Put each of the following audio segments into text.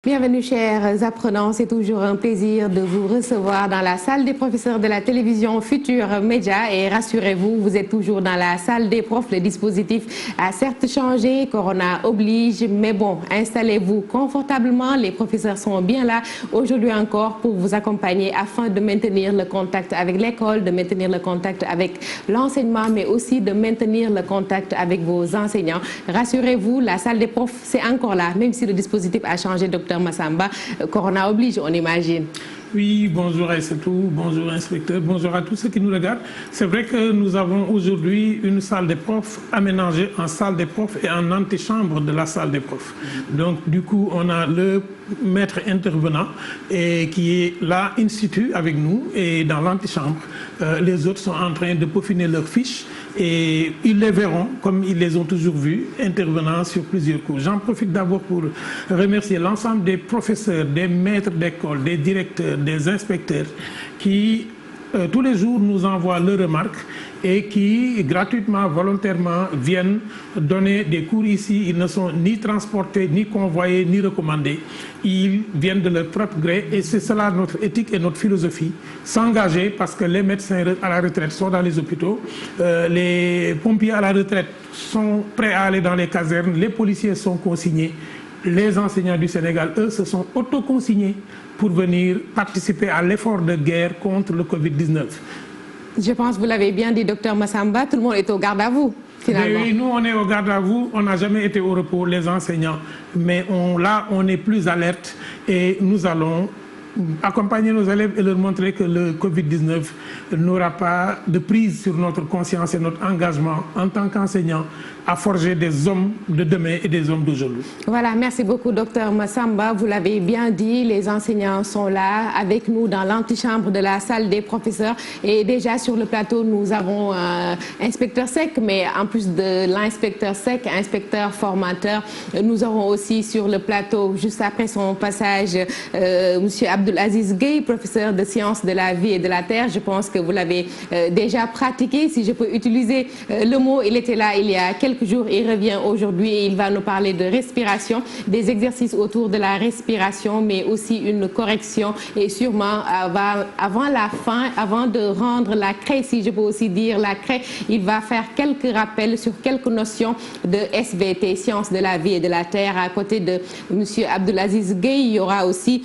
Bienvenue chers apprenants, c'est toujours un plaisir de vous recevoir dans la salle des professeurs de la télévision Futurs Médias et rassurez-vous, vous êtes toujours dans la salle des profs, le dispositif a certes changé, Corona oblige, mais bon, installez-vous confortablement, les professeurs sont bien là aujourd'hui encore pour vous accompagner afin de maintenir le contact avec l'école, de maintenir le contact avec l'enseignement, mais aussi de maintenir le contact avec vos enseignants. Rassurez-vous, la salle des profs c'est encore là, même si le dispositif a changé, docteur Massamba, Corona oblige, on imagine. Oui, bonjour Aïssatou, bonjour inspecteur, bonjour à tous ceux qui nous regardent. C'est vrai que nous avons aujourd'hui une salle des profs aménagée en salle des profs et en antichambre de la salle des profs. Donc du coup, on a le maître intervenant et qui est là in situ avec nous et dans l'antichambre. Les autres sont en train de peaufiner leurs fiches et ils les verront comme ils les ont toujours vus, intervenant sur plusieurs cours. J'en profite d'abord pour remercier l'ensemble des professeurs, des maîtres d'école, des directeurs, des inspecteurs qui tous les jours nous envoient leurs remarques et qui gratuitement, volontairement viennent donner des cours ici. Ils ne sont ni transportés, ni convoyés, ni recommandés. Ils viennent de leur propre gré et c'est cela notre éthique et notre philosophie. S'engager parce que les médecins à la retraite sont dans les hôpitaux, les pompiers à la retraite sont prêts à aller dans les casernes, les policiers sont consignés. Les enseignants du Sénégal, eux, se sont autoconsignés pour venir participer à l'effort de guerre contre le Covid-19. Je pense que vous l'avez bien dit, docteur Massamba, tout le monde est au garde à vous, finalement. Oui, nous, on est au garde à vous, on n'a jamais été au repos, les enseignants. Mais là, on est plus alerte et nous allons accompagner nos élèves et leur montrer que le Covid-19 n'aura pas de prise sur notre conscience et notre engagement en tant qu'enseignants à forger des hommes de demain et des hommes d'aujourd'hui. Voilà, merci beaucoup docteur Massamba. Vous l'avez bien dit, les enseignants sont là avec nous dans l'antichambre de la salle des professeurs. Et déjà sur le plateau, nous avons inspecteur sec, mais en plus de l'inspecteur sec, inspecteur formateur, nous aurons aussi sur le plateau, juste après son passage, monsieur Abdelaziz Gueye, professeur de sciences de la vie et de la terre. Je pense que vous l'avez déjà pratiqué, si je peux utiliser le mot. Il était là il y a quelques jours, il revient aujourd'hui et il va nous parler de respiration, des exercices autour de la respiration, mais aussi une correction et sûrement avant la fin, avant de rendre la craie, si je peux aussi dire la craie, il va faire quelques rappels sur quelques notions de SVT, sciences de la vie et de la terre. À côté de monsieur Abdelaziz Gueye, il y aura aussi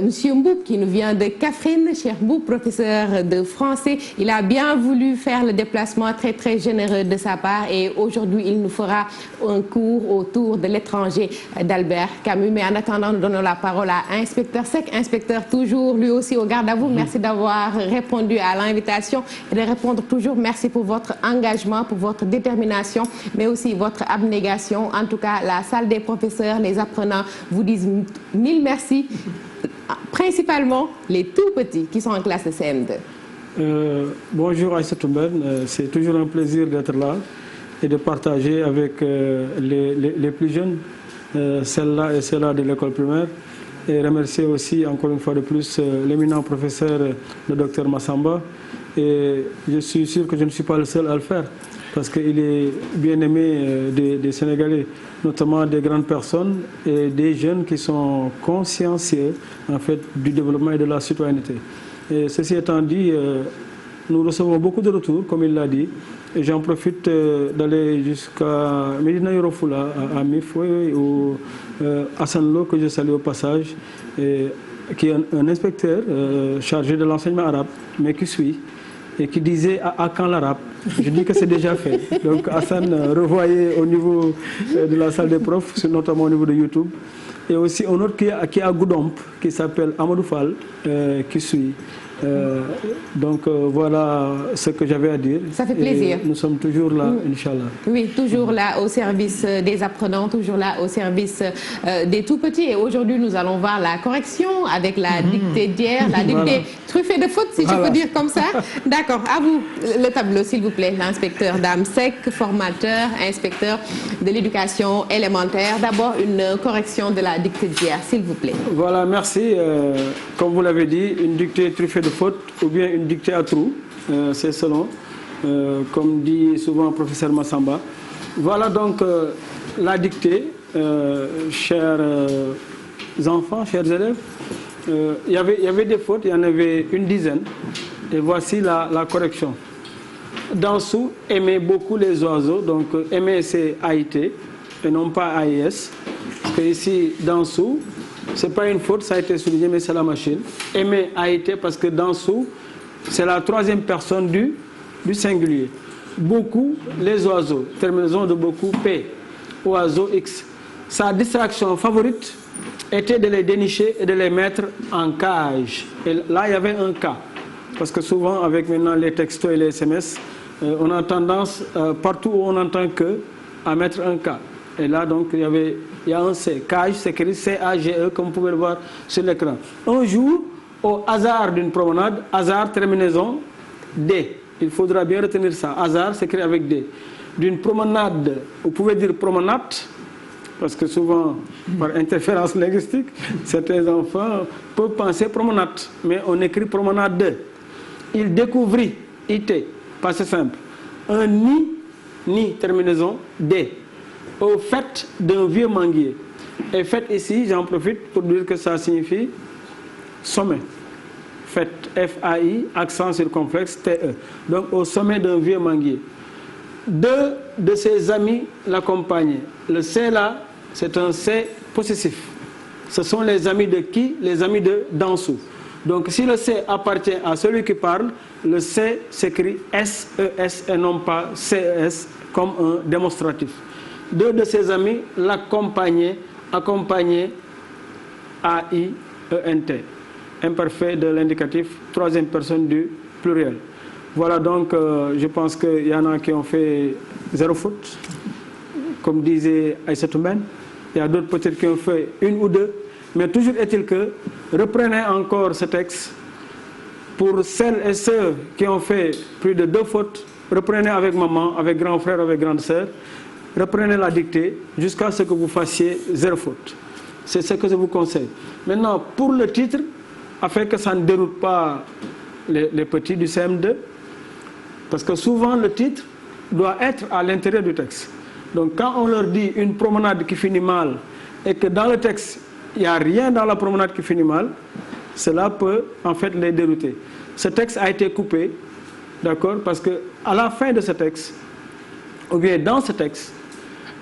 monsieur Mboup qui nous vient de Kaffrine, cher Mboup, professeur de français. Il a bien voulu faire le déplacement très généreux de sa part et aujourd'hui il nous fera un cours autour de l'étranger d'Albert Camus. Mais en attendant, nous donnons la parole à inspecteur sec, inspecteur toujours lui aussi au garde à vous. Merci d'avoir répondu à l'invitation et de répondre toujours. Merci pour votre engagement, pour votre détermination, mais aussi votre abnégation. En tout cas, la salle des professeurs, les apprenants vous disent mille merci. Principalement les tout petits qui sont en classe de CM2. Bonjour Aïssatou Ben, c'est toujours un plaisir d'être là et de partager avec les plus jeunes, celles-là et celles-là de l'école primaire. Et remercier aussi encore une fois de plus l'éminent professeur, le docteur Massamba. Et je suis sûr que je ne suis pas le seul à le faire, parce qu'il est bien aimé des Sénégalais, notamment des grandes personnes et des jeunes qui sont consciencieux en fait, du développement et de la citoyenneté. Et ceci étant dit, nous recevons beaucoup de retours, comme il l'a dit, et j'en profite d'aller jusqu'à Medina Yoro Fula, à Mifoué, ou Hassan Lo, que je salue au passage, qui est un inspecteur chargé de l'enseignement arabe, mais qui suit, et qui disait à quand l'arabe. Je dis que c'est déjà fait. Donc Hassan, revoyez au niveau de la salle des profs, notamment au niveau de YouTube. Et aussi un autre qui est à Goudomp, qui s'appelle Amadou Fall, qui suit. Donc voilà ce que j'avais à dire. Ça fait plaisir. Et nous sommes toujours là, Inch'Allah. Oui, toujours là au service des apprenants, toujours là au service des tout-petits. Et aujourd'hui, nous allons voir la correction avec la dictée d'hier, la dictée truffée de fautes, si je peux dire comme ça. D'accord, à vous le tableau, s'il vous plaît. L'inspecteur Damsek, formateur, inspecteur de l'éducation élémentaire. D'abord, une correction de la dictée d'hier, s'il vous plaît. Voilà, merci. Comme vous l'avez dit, une dictée truffée de fautes ou bien une dictée à trous, c'est selon, comme dit souvent le professeur Massamba. Voilà donc la dictée, chers enfants, chers élèves, il y avait des fautes, il y en avait une dizaine. Et voici la correction. Dansou aimait beaucoup les oiseaux, donc aimer c'est AIT et non pas AIS. Parce que ici, Dansou, ce n'est pas une faute, ça a été souligné, mais c'est la machine. Aimer AIT parce que Dansou, c'est la troisième personne du singulier. Beaucoup, les oiseaux, terminaison de beaucoup, P, oiseau X. Sa distraction favorite était de les dénicher et de les mettre en cage. Et là, il y avait un cas. Parce que souvent, avec maintenant les textos et les SMS, on a tendance, partout où on entend que, à mettre un cas. Et là, donc, il y a un C. Cage, c'est écrit C-A-G-E, comme vous pouvez le voir sur l'écran. Un jour, au hasard d'une promenade, hasard, terminaison, D. Il faudra bien retenir ça. Hasard, c'est écrit avec D. D'une promenade, vous pouvez dire promenade, parce que souvent, par interférence linguistique, certains enfants peuvent penser promenade, mais on écrit promenade. Il découvrit, IT, passé simple, un ni, terminaison, D, au fait d'un vieux manguier. Et fait ici, j'en profite pour dire que ça signifie sommet. Fait, F-A-I, accent circonflexe, T-E. Donc au sommet d'un vieux manguier. Deux de ses amis l'accompagnaient. Le C là, c'est un C possessif. Ce sont les amis de qui? Les amis de Dansou. Donc si le C appartient à celui qui parle, le C s'écrit S-E-S et non pas C-E-S comme un démonstratif. Deux de ses amis l'accompagnaient, accompagnaient A-I-E-N-T. Imparfait de l'indicatif, troisième personne du pluriel. Voilà donc, je pense qu'il y en a qui ont fait 0 faute, comme disait Aïssatou Men. Il y a d'autres peut-être qui ont fait 1 ou 2, mais toujours est-il que reprenez encore ce texte. Pour celles et ceux qui ont fait plus de 2 fautes, reprenez avec maman, avec grand frère, avec grande sœur, reprenez la dictée jusqu'à ce que vous fassiez 0 faute. C'est ce que je vous conseille. Maintenant, pour le titre, afin que ça ne déroute pas les petits du CM2, parce que souvent le titre doit être à l'intérieur du texte. Donc quand on leur dit une promenade qui finit mal et que dans le texte, il n'y a rien dans la promenade qui finit mal, cela peut en fait les dérouter. Ce texte a été coupé, d'accord, parce qu'à la fin de ce texte, ou bien dans ce texte,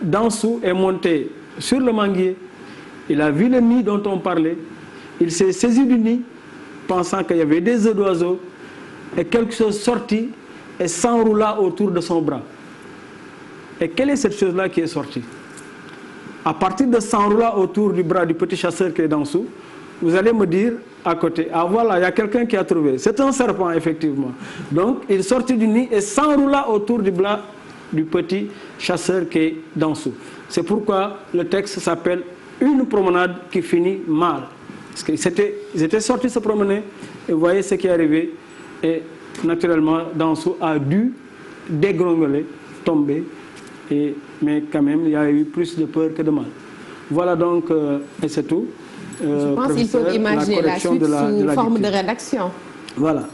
Dansou est monté sur le manguier, il a vu le nid dont on parlait, il s'est saisi du nid, pensant qu'il y avait des œufs d'oiseaux, et quelque chose sortit et s'enroula autour de son bras. Et quelle est cette chose-là qui est sortie? À partir de s'enroula autour du bras du petit chasseur qui est Dansou, vous allez me dire à côté, ah voilà, il y a quelqu'un qui a trouvé. C'est un serpent, effectivement. Donc, il sortit du nid et s'enroula autour du bras du petit chasseur qui est Dansou. C'est pourquoi le texte s'appelle « Une promenade qui finit mal ». Parce qu'ils étaient sortis se promener et vous voyez ce qui est arrivé. Et naturellement, Dansou a dû dégringoler, tomber. Mais quand même, il y a eu plus de peur que de mal. Voilà donc, et c'est tout. Je pense qu'ils peuvent imaginer la suite sous forme de rédaction. Voilà.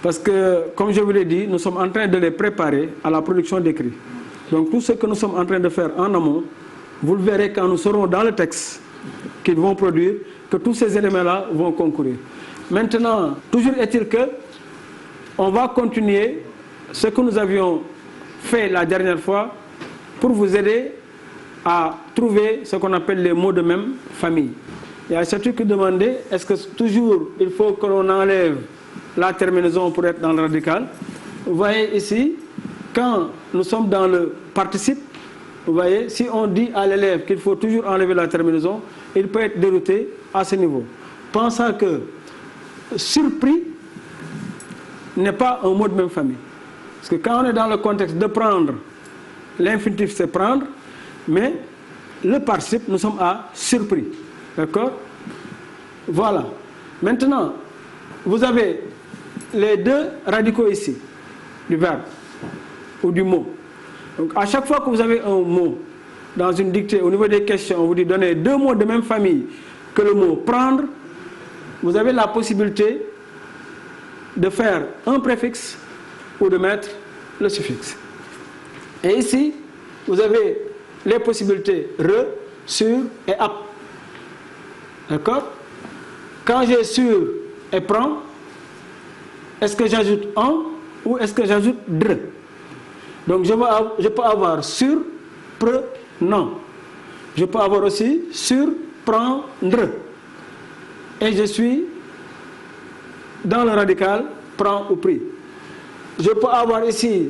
Parce que, comme je vous l'ai dit, nous sommes en train de les préparer à la production d'écrit. Donc tout ce que nous sommes en train de faire en amont, vous le verrez quand nous serons dans le texte qu'ils vont produire, que tous ces éléments-là vont concourir. Maintenant, toujours est-il que on va continuer ce que nous avions fait la dernière fois pour vous aider à trouver ce qu'on appelle les mots de même famille. Il y a ce truc qui demandait, est-ce que toujours il faut que l'on enlève la terminaison pour être dans le radical? Vous voyez ici, quand nous sommes dans le participe, vous voyez, si on dit à l'élève qu'il faut toujours enlever la terminaison, il peut être dérouté à ce niveau. Pensant que surpris n'est pas un mot de même famille. Parce que quand on est dans le contexte de prendre, l'infinitif c'est prendre, mais le participe, nous sommes à surpris. D'accord? Voilà. Maintenant, vous avez les 2 radicaux ici, du verbe ou du mot. Donc à chaque fois que vous avez un mot dans une dictée, au niveau des questions, on vous dit donner 2 mots de même famille que le mot prendre, vous avez la possibilité de faire un préfixe ou de mettre le suffixe. Et ici, vous avez les possibilités re, sur et ap. D'accord? Quand j'ai sur et prend, est-ce que j'ajoute en ou est-ce que j'ajoute dre? Donc je peux avoir sur, prenant. Je peux avoir aussi sur, prendre. Et je suis dans le radical prend ou pris. Je peux avoir ici,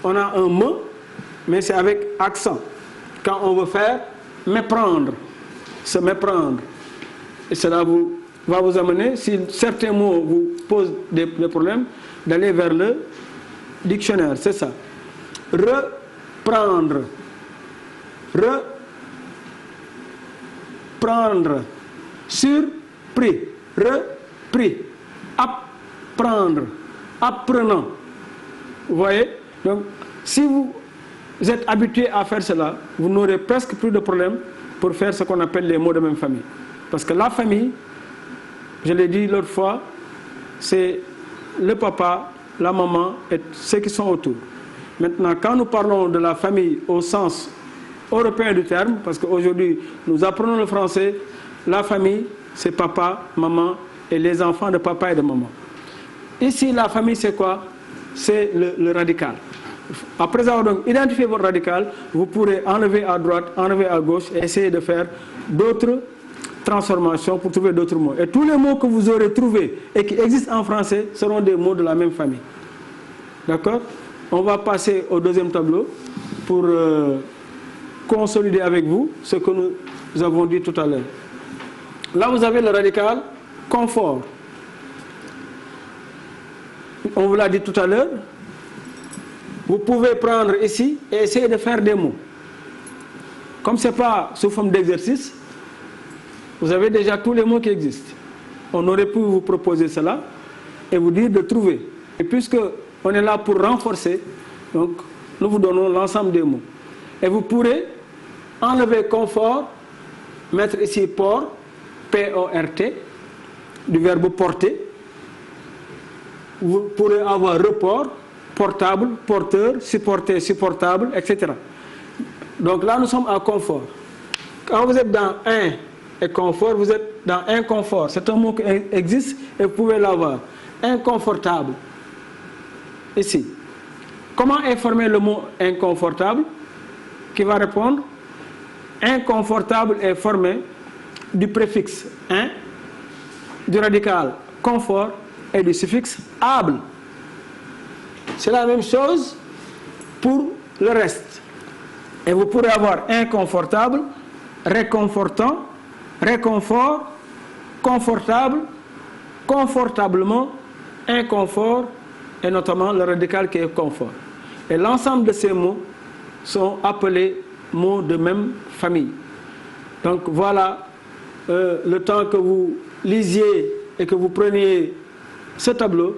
on a un me, mais c'est avec accent. Quand on veut faire méprendre, se méprendre. Et cela va vous amener, si certains mots vous posent des problèmes, d'aller vers le dictionnaire, c'est ça. Reprendre. Reprendre. Surpris. Repris. Apprendre. Apprenant. Vous voyez? Donc, si vous êtes habitué à faire cela, vous n'aurez presque plus de problème pour faire ce qu'on appelle les mots de même famille. Parce que la famille, je l'ai dit l'autre fois, c'est le papa, la maman et ceux qui sont autour. Maintenant, quand nous parlons de la famille au sens européen du terme, parce qu'aujourd'hui nous apprenons le français, la famille c'est papa, maman et les enfants de papa et de maman. Ici la famille c'est quoi? C'est le radical. Après avoir donc identifié votre radical, vous pourrez enlever à droite, enlever à gauche et essayer de faire d'autres transformations pour trouver d'autres mots. Et tous les mots que vous aurez trouvés et qui existent en français seront des mots de la même famille. D'accord? On va passer au deuxième tableau pour consolider avec vous ce que nous avons dit tout à l'heure. Là, vous avez le radical confort. On vous l'a dit tout à l'heure. Vous pouvez prendre ici et essayer de faire des mots. Comme ce n'est pas sous forme d'exercice, vous avez déjà tous les mots qui existent. On aurait pu vous proposer cela et vous dire de trouver. Et puisque on est là pour renforcer, donc nous vous donnons l'ensemble des mots. Et vous pourrez enlever confort, mettre ici port, P-O-R-T, du verbe porter. Vous pourrez avoir report, portable, porteur, supporter, supportable, etc. Donc là, nous sommes à confort. Quand vous êtes dans un et confort, vous êtes dans inconfort. C'est un mot qui existe et vous pouvez l'avoir. Inconfortable. Ici. Comment est formé le mot inconfortable? Qui va répondre? Inconfortable est formé du préfixe in, du radical confort et du suffixe able. C'est la même chose pour le reste. Et vous pourrez avoir inconfortable, réconfortant, réconfort, confortable, confortablement, inconfort et notamment le radical qui est confort. Et l'ensemble de ces mots sont appelés mots de même famille. Donc voilà, le temps que vous lisiez et que vous preniez ce tableau,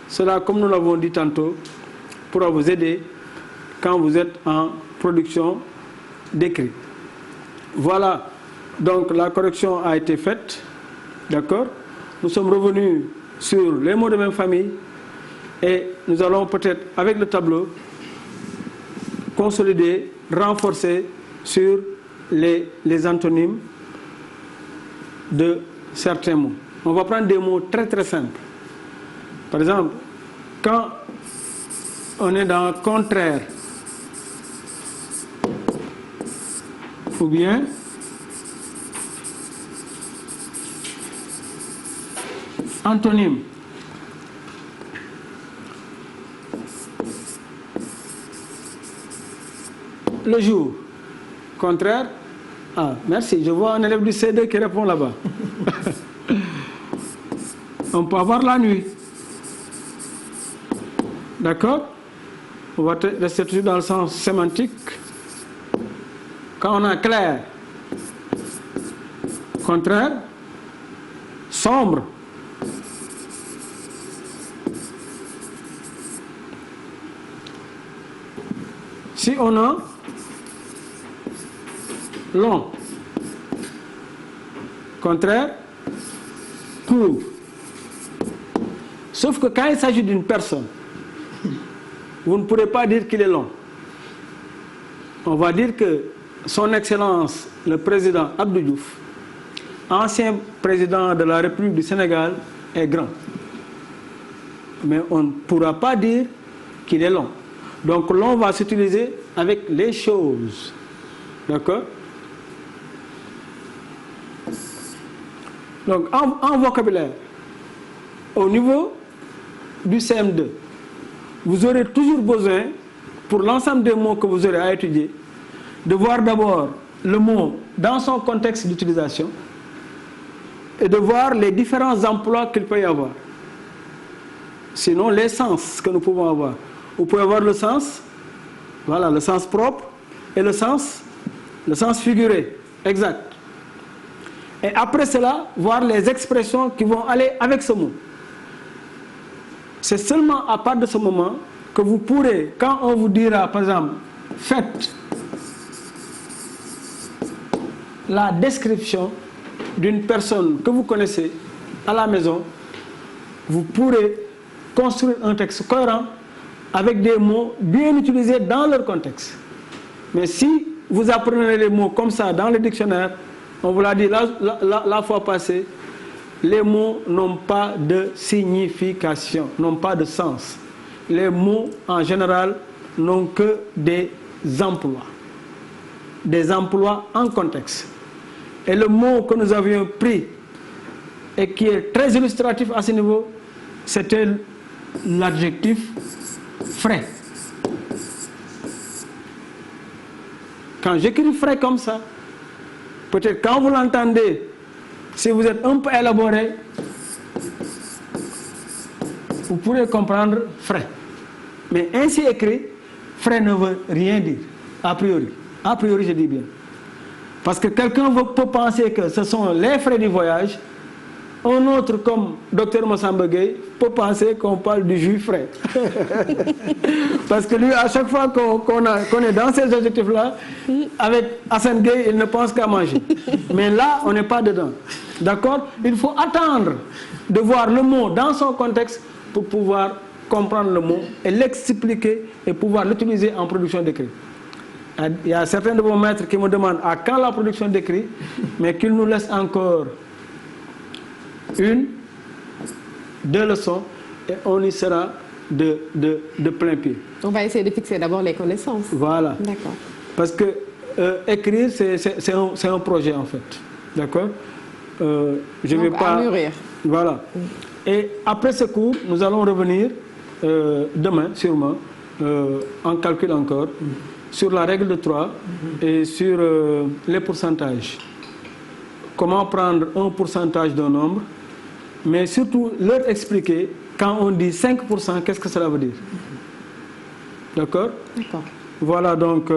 cela, comme nous l'avons dit tantôt, pourra vous aider quand vous êtes en production d'écrit. Voilà, donc la correction a été faite, d'accord? Nous sommes revenus sur les mots de même famille et nous allons peut-être, avec le tableau, consolider, renforcer sur les antonymes de certains mots. On va prendre des mots très très simples. Par exemple, quand on est dans contraire, ou bien antonyme. Le jour, contraire. Ah, merci, je vois un élève du C2 qui répond là-bas. On peut avoir la nuit. D'accord? On va rester toujours dans le sens sémantique. Quand on a clair, contraire, sombre. Si on a long, contraire, court. Sauf que quand il s'agit d'une personne, vous ne pourrez pas dire qu'il est long. On va dire que son Excellence, le président Abdou Diouf, ancien président de la République du Sénégal est grand. Mais on ne pourra pas dire qu'il est long. Donc long va s'utiliser avec les choses. D'accord? Donc en vocabulaire, au niveau du CM2, vous aurez toujours besoin, pour l'ensemble des mots que vous aurez à étudier, de voir d'abord le mot dans son contexte d'utilisation et de voir les différents emplois qu'il peut y avoir. Sinon, les sens que nous pouvons avoir. Vous pouvez avoir le sens, voilà, le sens propre et le sens figuré, exact. Et après cela, voir les expressions qui vont aller avec ce mot. C'est seulement à partir de ce moment que vous pourrez, quand on vous dira, par exemple, faites la description d'une personne que vous connaissez à la maison, vous pourrez construire un texte cohérent avec des mots bien utilisés dans leur contexte. Mais si vous apprenez les mots comme ça dans le dictionnaire, on vous l'a dit la fois passée, les mots n'ont pas de signification, n'ont pas de sens. Les mots, en général, n'ont que des emplois en contexte. Et le mot que nous avions pris et qui est très illustratif à ce niveau, c'était l'adjectif frais. Quand j'écris frais comme ça, peut-être quand vous l'entendez, si vous êtes un peu élaboré, vous pourrez comprendre frais. Mais ainsi écrit, frais ne veut rien dire, a priori. A priori, je dis bien. Parce que quelqu'un peut penser que ce sont les frais du voyage. Un autre, comme Dr Massamba Gueye, peut penser qu'on parle du jus frais. Parce que lui, à chaque fois qu'on est dans ces objectifs-là, avec Hassan Gueye, il ne pense qu'à manger. Mais là, on n'est pas dedans. D'accord? Il faut attendre de voir le mot dans son contexte pour pouvoir comprendre le mot et l'expliquer et pouvoir l'utiliser en production d'écrit. Il y a certains de vos maîtres qui me demandent à quand la production d'écrit, mais qu'ils nous laissent encore 1, 2 leçons et on y sera de plein pied. On va essayer de fixer d'abord les connaissances. Voilà. D'accord. Parce que écrire, c'est un projet en fait. D'accord? Je ne vais pas... mûrir. Voilà. Et après ce cours, nous allons revenir demain, sûrement, en calcul encore, sur la règle de 3 et sur les pourcentages. Comment prendre un pourcentage d'un nombre, mais surtout leur expliquer, quand on dit 5%, qu'est-ce que cela veut dire. D'accord? D'accord. Voilà donc,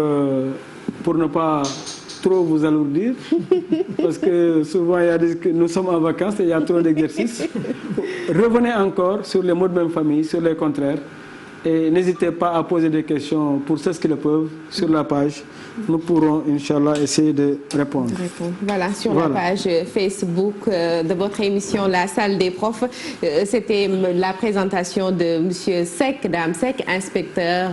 pour ne pas trop vous alourdir, parce que souvent nous sommes en vacances et il y a trop d'exercices. Revenez encore sur les mots de même famille, sur les contraires. Et n'hésitez pas à poser des questions pour ceux qui le peuvent sur la page. Nous pourrons, Inch'Allah, essayer de répondre. Voilà, sur la page Facebook de votre émission La Salle des Profs. C'était la présentation de M. Seck, Dame Seck, inspecteur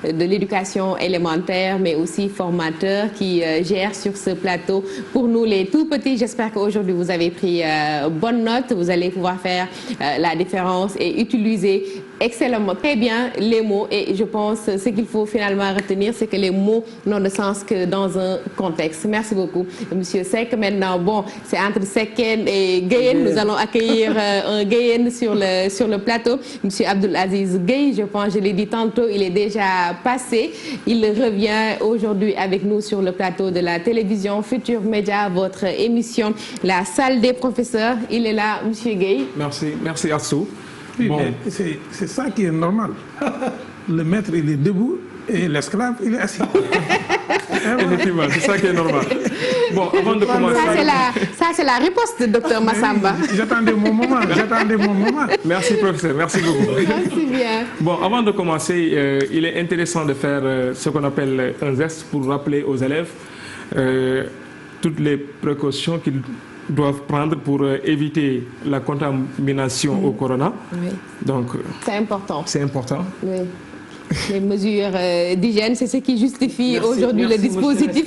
de l'éducation élémentaire, mais aussi formateur qui gère sur ce plateau pour nous les tout petits. J'espère qu'aujourd'hui vous avez pris bonne note. Vous allez pouvoir faire la différence et utiliser excellemment, très bien les mots. Et je pense que ce qu'il faut finalement retenir, c'est que les mots n'ont de sens que dans un contexte. Merci beaucoup, Monsieur Seck. Maintenant, bon, c'est entre Secken et Gueye. Nous allons accueillir un Gueye sur le plateau. Monsieur Abdulaziz Gueye, je pense, je l'ai dit tantôt, il est déjà passé. Il revient aujourd'hui avec nous sur le plateau de la télévision Futur Média, votre émission La Salle des Professeurs. Il est là, Monsieur Gueye. Merci Assou. Oui, bon. Mais c'est ça qui est normal. Le maître, il est debout et l'esclave, il est assis. Effectivement, c'est ça qui est normal. Bon, avant de commencer... Ça, c'est la riposte de Dr Massamba. J'attendais mon moment, Merci, professeur, merci beaucoup. Merci bien. Bon, avant de commencer, il est intéressant de faire ce qu'on appelle un geste pour rappeler aux élèves toutes les précautions qu'ils doivent prendre pour éviter la contamination au corona. Oui. Donc, c'est important. C'est important. Oui. Les mesures d'hygiène, c'est ce qui justifie aujourd'hui le dispositif.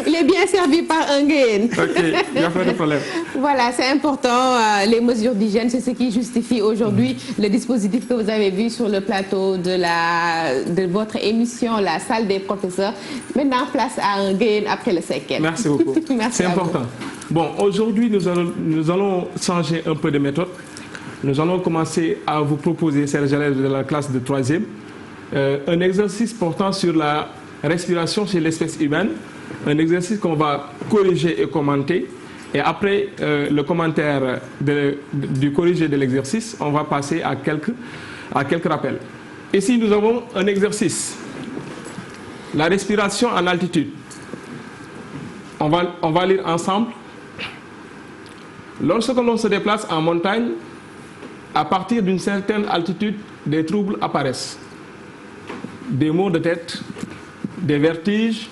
Il est bien servi par un gain. Ok, il n'y a pas de problème. Voilà, c'est important. Les mesures d'hygiène, c'est ce qui justifie aujourd'hui le dispositif que vous avez vu sur le plateau de votre émission, la salle des professeurs. Maintenant, place à un gain après le second. Merci beaucoup. C'est important. Bon, aujourd'hui, nous allons changer un peu de méthode. Nous allons commencer à vous proposer, chers élèves de la classe de 3e, un exercice portant sur la respiration chez l'espèce humaine, un exercice qu'on va corriger et commenter. Et après le commentaire du corrigé de l'exercice, on va passer à quelques rappels. Ici, nous avons un exercice, la respiration en altitude. On va lire ensemble. Lorsque l'on se déplace en montagne, à partir d'une certaine altitude, des troubles apparaissent. Des maux de tête, des vertiges,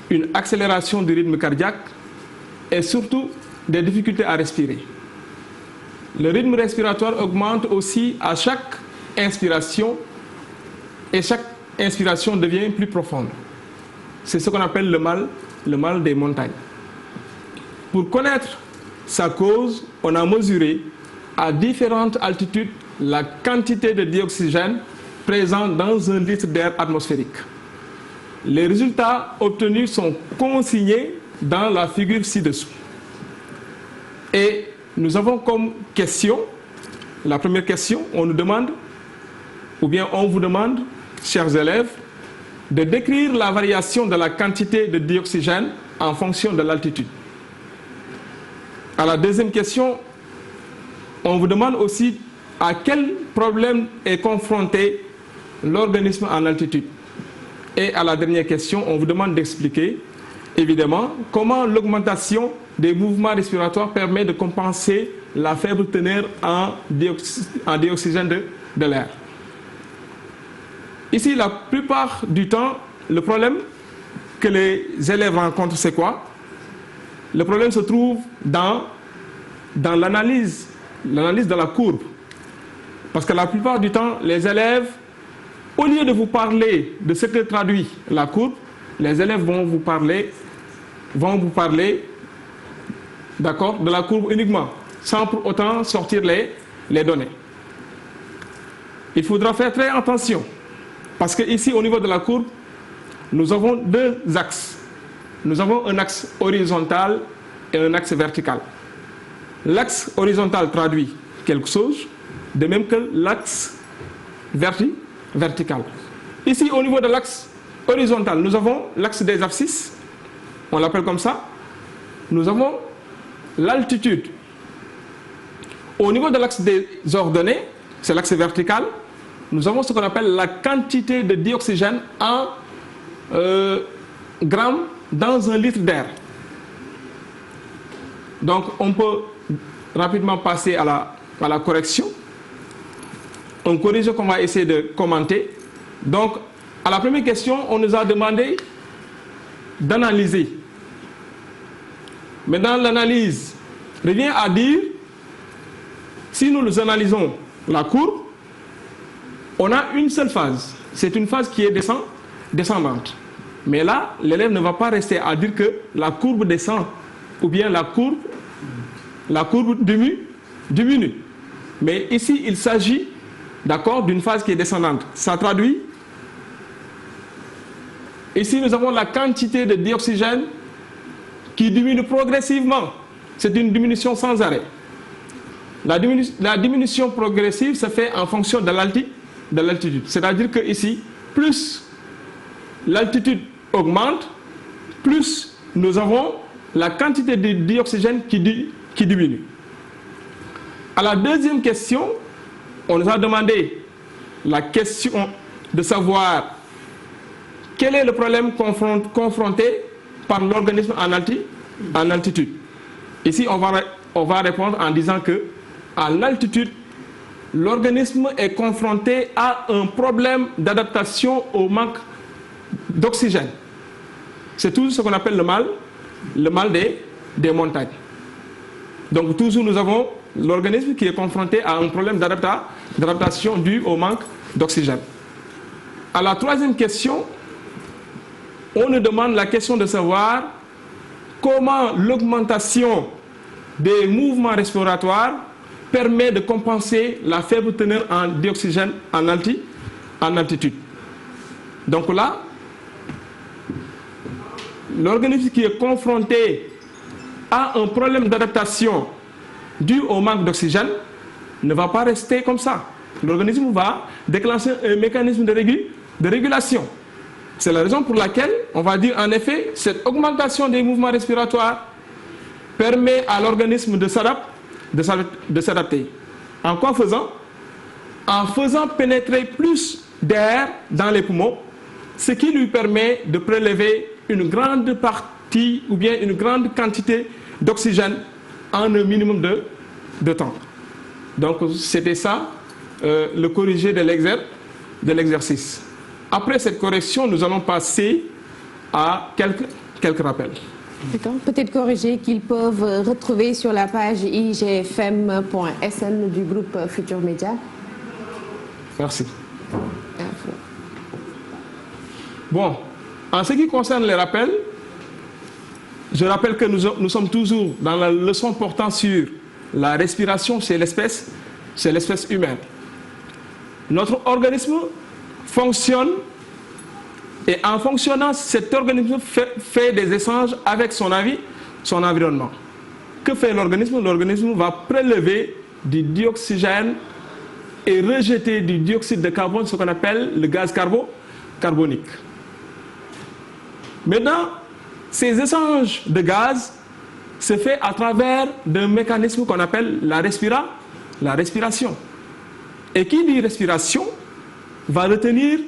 une accélération du rythme cardiaque et surtout des difficultés à respirer. Le rythme respiratoire augmente aussi à chaque inspiration et chaque inspiration devient plus profonde. C'est ce qu'on appelle le mal des montagnes. Pour connaître sa cause, on a mesuré à différentes altitudes la quantité de dioxygène présent dans un litre d'air atmosphérique. Les résultats obtenus sont consignés dans la figure ci-dessous. Et nous avons comme question, la première question, on nous demande, ou bien on vous demande, chers élèves, de décrire la variation de la quantité de dioxygène en fonction de l'altitude. À la deuxième question, on vous demande aussi à quel problème est confronté l'organisme en altitude. Et à la dernière question, on vous demande d'expliquer, évidemment, comment l'augmentation des mouvements respiratoires permet de compenser la faible teneur en dioxygène de l'air. Ici, la plupart du temps, le problème que les élèves rencontrent, c'est quoi? Le problème se trouve dans l'analyse de la courbe. Parce que la plupart du temps, les élèves, au lieu de vous parler de ce que traduit la courbe, les élèves vont vous parler d'accord, de la courbe uniquement, sans pour autant sortir les données. Il faudra faire très attention, parce que ici, au niveau de la courbe, nous avons deux axes. Nous avons un axe horizontal et un axe vertical. L'axe horizontal traduit quelque chose, de même que l'axe vertical. Ici, au niveau de l'axe horizontal, nous avons l'axe des abscisses, on l'appelle comme ça. Nous avons l'altitude. Au niveau de l'axe des ordonnées, c'est l'axe vertical, nous avons ce qu'on appelle la quantité de dioxygène en grammes dans un litre d'air. Donc, on peut rapidement passer à la correction. Un corrigé qu'on va essayer de commenter. Donc, à la première question, on nous a demandé d'analyser. Maintenant, l'analyse revient à dire, si nous analysons la courbe, on a une seule phase. C'est une phase qui est descendante. Mais là, l'élève ne va pas rester à dire que la courbe descend ou bien la courbe diminue. Mais ici, il s'agit, d'accord, d'une phase qui est descendante. Ça traduit. Ici, nous avons la quantité de dioxygène qui diminue progressivement. C'est une diminution sans arrêt. La diminution progressive se fait en fonction de l'altitude. C'est-à-dire que ici, plus l'altitude augmente, plus nous avons la quantité de dioxygène qui diminue. À la deuxième question, on nous a demandé la question de savoir quel est le problème confronté par l'organisme en altitude. Ici, on va répondre en disant que à l'altitude, l'organisme est confronté à un problème d'adaptation au manque d'oxygène. C'est tout ce qu'on appelle le mal des montagnes. Donc toujours nous avons l'organisme qui est confronté à un problème d'adaptation dû au manque d'oxygène. À la troisième question, on nous demande la question de savoir comment l'augmentation des mouvements respiratoires permet de compenser la faible teneur en dioxygène en altitude. Donc là, l'organisme qui est confronté à un problème d'adaptation dû au manque d'oxygène ne va pas rester comme ça. L'organisme va déclencher un mécanisme de régulation. C'est la raison pour laquelle on va dire en effet cette augmentation des mouvements respiratoires permet à l'organisme de s'adapter. En quoi faisant? En faisant pénétrer plus d'air dans les poumons, ce qui lui permet de prélever une grande partie ou bien une grande quantité d'oxygène en un minimum de temps. Donc c'était ça le corrigé de l'exercice. Après cette correction, nous allons passer à quelques rappels. Peut-être corriger qu'ils peuvent retrouver sur la page igfm.sn du groupe Futur Média. Merci. Bon, en ce qui concerne les rappels, je rappelle que nous sommes toujours dans la leçon portant sur la respiration chez l'espèce humaine. Notre organisme fonctionne et en fonctionnant, cet organisme fait des échanges avec son environnement. Que fait l'organisme? L'organisme va prélever du dioxygène et rejeter du dioxyde de carbone, ce qu'on appelle le gaz carbonique. Maintenant, ces échanges de gaz se font à travers un mécanisme qu'on appelle la respiration. Et qui dit respiration va retenir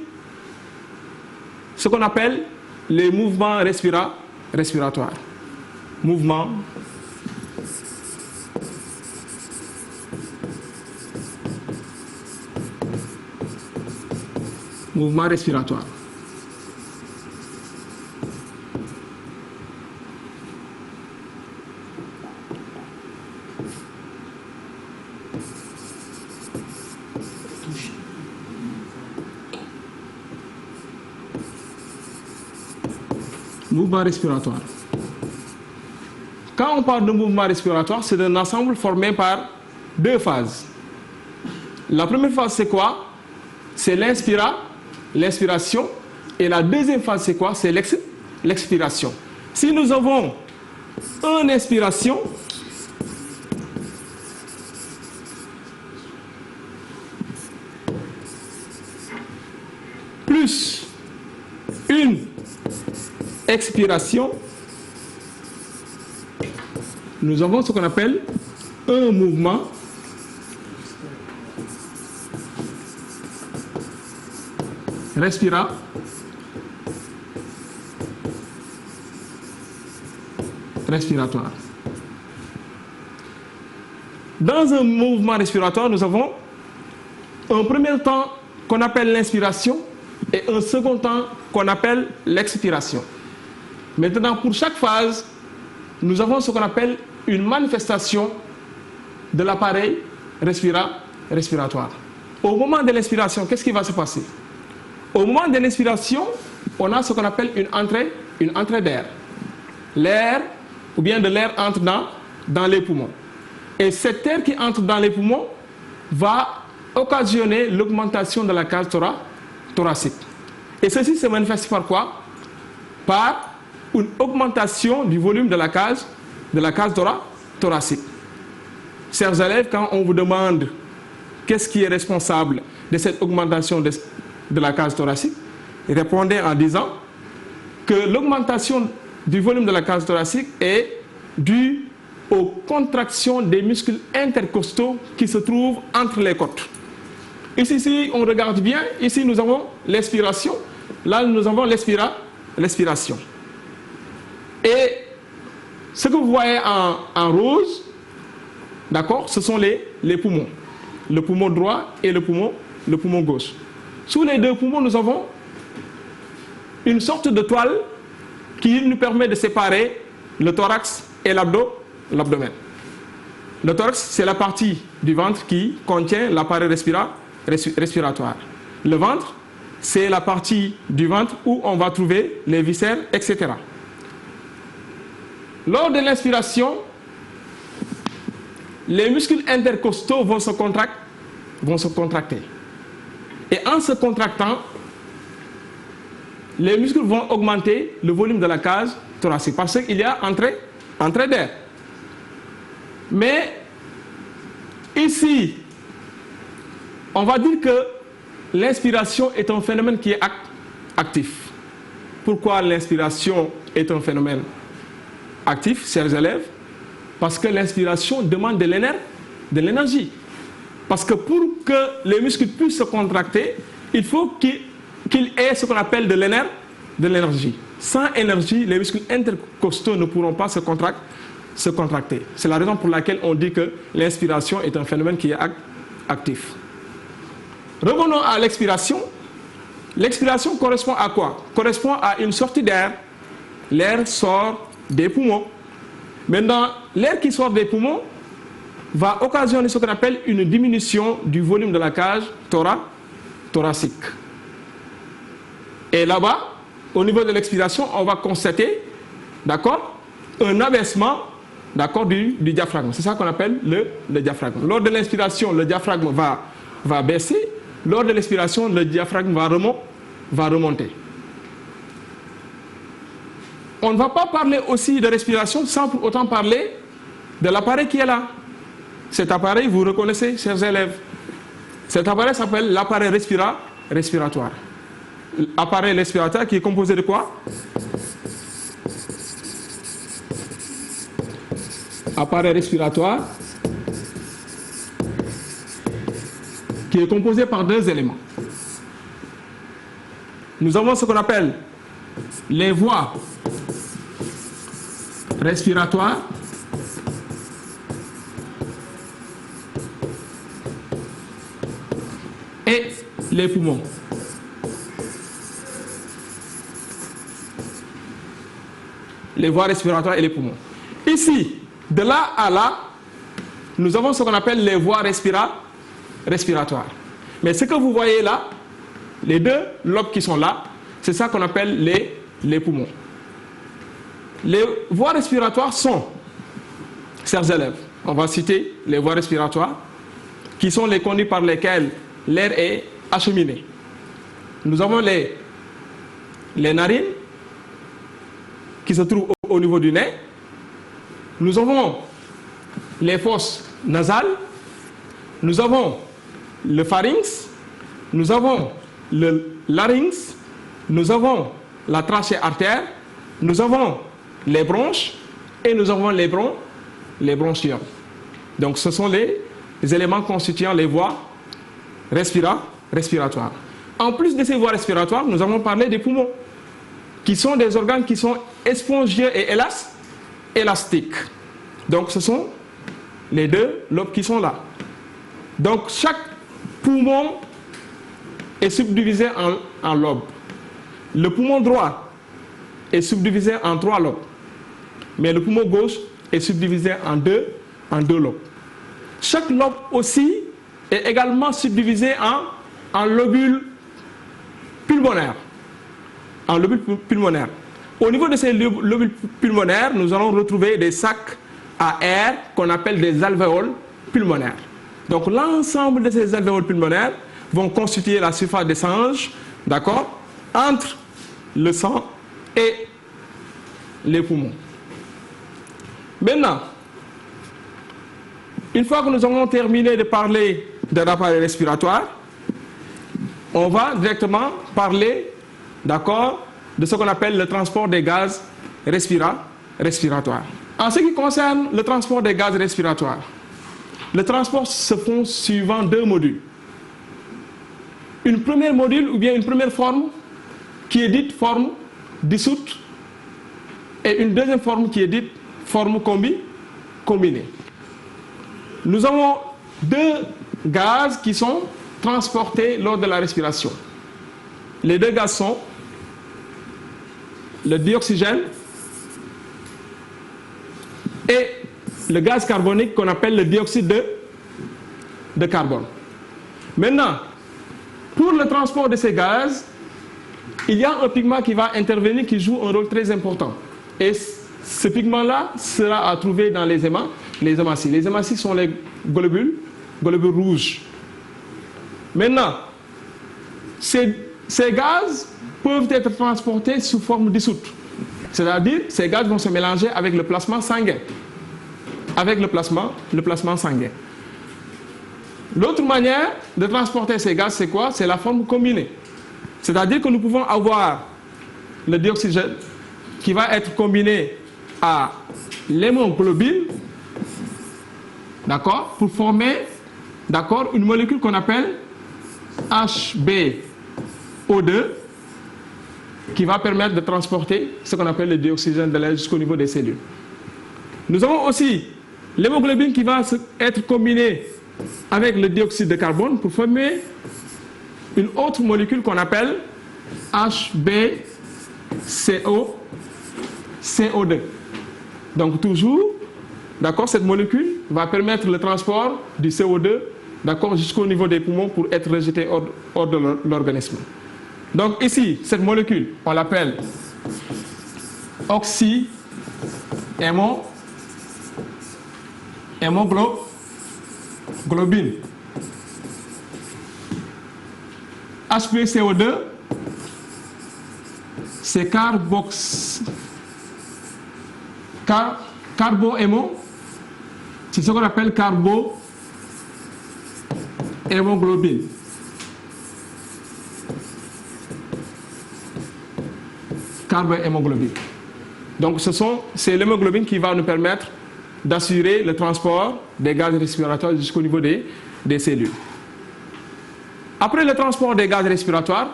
ce qu'on appelle les mouvements respiratoires. Mouvements respiratoires. Mouvement respiratoire. Quand on parle de mouvement respiratoire, c'est un ensemble formé par deux phases. La première phase, c'est quoi? C'est l'inspiration. Et la deuxième phase, c'est quoi? C'est l'expiration. Si nous avons une inspiration, plus une expiration, nous avons ce qu'on appelle un mouvement respiratoire. Dans un mouvement respiratoire, nous avons un premier temps qu'on appelle l'inspiration et un second temps qu'on appelle l'expiration. Maintenant, pour chaque phase, nous avons ce qu'on appelle une manifestation de l'appareil respiratoire. Au moment de l'inspiration, qu'est-ce qui va se passer? Au moment de l'inspiration, on a ce qu'on appelle une entrée d'air. L'air, ou bien de l'air entre dans les poumons. Et cet air qui entre dans les poumons va occasionner l'augmentation de la cage thoracique. Et ceci se manifeste par quoi? Par une augmentation du volume de la cage thoracique. Chers élèves, quand on vous demande qu'est-ce qui est responsable de cette augmentation de la cage thoracique, répondez en disant que l'augmentation du volume de la cage thoracique est due aux contractions des muscles intercostaux qui se trouvent entre les côtes. Ici, si on regarde bien, ici nous avons l'expiration, là nous avons l'expiration. Et ce que vous voyez en rose, d'accord, ce sont les poumons. Le poumon droit et le poumon gauche. Sous les deux poumons, nous avons une sorte de toile qui nous permet de séparer le thorax et l'abdomen. Le thorax, c'est la partie du ventre qui contient l'appareil respiratoire. Le ventre, c'est la partie du ventre où on va trouver les viscères, etc. Lors de l'inspiration, les muscles intercostaux vont se contracter. Et en se contractant, les muscles vont augmenter le volume de la cage thoracique parce qu'il y a entrée d'air. Mais ici, on va dire que l'inspiration est un phénomène qui est actif. Pourquoi l'inspiration est un phénomène actif, chers élèves? Parce que l'inspiration demande de l'énergie. Parce que pour que les muscles puissent se contracter, il faut qu'il ait ce qu'on appelle de l'énergie. Sans énergie, les muscles intercostaux ne pourront pas se contracter. C'est la raison pour laquelle on dit que l'inspiration est un phénomène qui est actif. Revenons à l'expiration. L'expiration correspond à quoi? Correspond à une sortie d'air. L'air sort des poumons. Maintenant, l'air qui sort des poumons va occasionner ce qu'on appelle une diminution du volume de la cage thoracique. Et là-bas, au niveau de l'expiration, on va constater, d'accord, un abaissement, d'accord, du diaphragme. C'est ça qu'on appelle le diaphragme. Lors de l'inspiration, le diaphragme va baisser. Lors de l'expiration, le diaphragme va remonter. On ne va pas parler aussi de respiration sans pour autant parler de l'appareil qui est là. Cet appareil, vous reconnaissez, chers élèves. Cet appareil s'appelle l'appareil respiratoire. L'appareil respiratoire qui est composé de quoi? Appareil respiratoire qui est composé par deux éléments. Nous avons ce qu'on appelle les voies respiratoires et les poumons. Les voies respiratoires et les poumons. Ici, de là à là, nous avons ce qu'on appelle les voies respiratoires. Mais ce que vous voyez là, les deux lobes qui sont là, c'est ça qu'on appelle les poumons. Les voies respiratoires sont, chers élèves, on va citer les voies respiratoires, qui sont les conduits par lesquels l'air est acheminé. Nous avons les narines, qui se trouvent au niveau du nez. Nous avons les fosses nasales. Nous avons le pharynx. Nous avons le larynx. Nous avons la trachée artère. Nous avons les bronches. Et nous avons les bronchioles. Donc ce sont les éléments constituant les voies respiratoires. En plus de ces voies respiratoires, nous avons parlé des poumons, qui sont des organes qui sont spongieux et élastiques. Donc ce sont les deux lobes qui sont là. Donc chaque poumon est subdivisé en lobes. Le poumon droit est subdivisé en 3 lobes. Mais le poumon gauche est subdivisé en deux lobes. Chaque lobe aussi est également subdivisé en lobules pulmonaires. Au niveau de ces lobules pulmonaires, nous allons retrouver des sacs à air qu'on appelle des alvéoles pulmonaires. Donc l'ensemble de ces alvéoles pulmonaires vont constituer la surface d'échange, d'accord, entre le sang et les poumons. Maintenant, une fois que nous avons terminé de parler de l'appareil respiratoire, on va directement parler, d'accord, de ce qu'on appelle le transport des gaz respiratoires. En ce qui concerne le transport des gaz respiratoires, le transport se fait suivant 2 modules. Une première module ou bien une première forme qui est dite forme dissoute et une deuxième forme qui est dite forme combinée. Nous avons 2 gaz qui sont transportés lors de la respiration. Les 2 gaz sont le dioxygène et le gaz carbonique qu'on appelle le dioxyde de carbone. Maintenant, pour le transport de ces gaz, il y a un pigment qui va intervenir, qui joue un rôle très important. Et ce pigment-là sera à trouver dans les hématies. Les hématies sont les globules rouges. Maintenant, ces gaz peuvent être transportés sous forme dissoute. C'est-à-dire, ces gaz vont se mélanger avec le plasma sanguin. Avec le plasma sanguin. L'autre manière de transporter ces gaz, c'est quoi? C'est la forme combinée. C'est-à-dire que nous pouvons avoir le dioxygène qui va être combiné à l'hémoglobine, d'accord, pour former, d'accord, une molécule qu'on appelle HbO2, qui va permettre de transporter ce qu'on appelle le dioxygène de l'air jusqu'au niveau des cellules. Nous avons aussi l'hémoglobine qui va être combinée avec le dioxyde de carbone pour former une autre molécule qu'on appelle HbCO2. Donc toujours, d'accord, cette molécule va permettre le transport du CO2, d'accord, jusqu'au niveau des poumons pour être rejeté hors de l'organisme. Donc ici, cette molécule, on l'appelle oxyhémoglobine. HbCO2, c'est carbohémo, c'est ce qu'on appelle carbohémoglobine. Carbohémoglobine. Donc c'est l'hémoglobine qui va nous permettre d'assurer le transport des gaz respiratoires jusqu'au niveau des cellules. Après le transport des gaz respiratoires,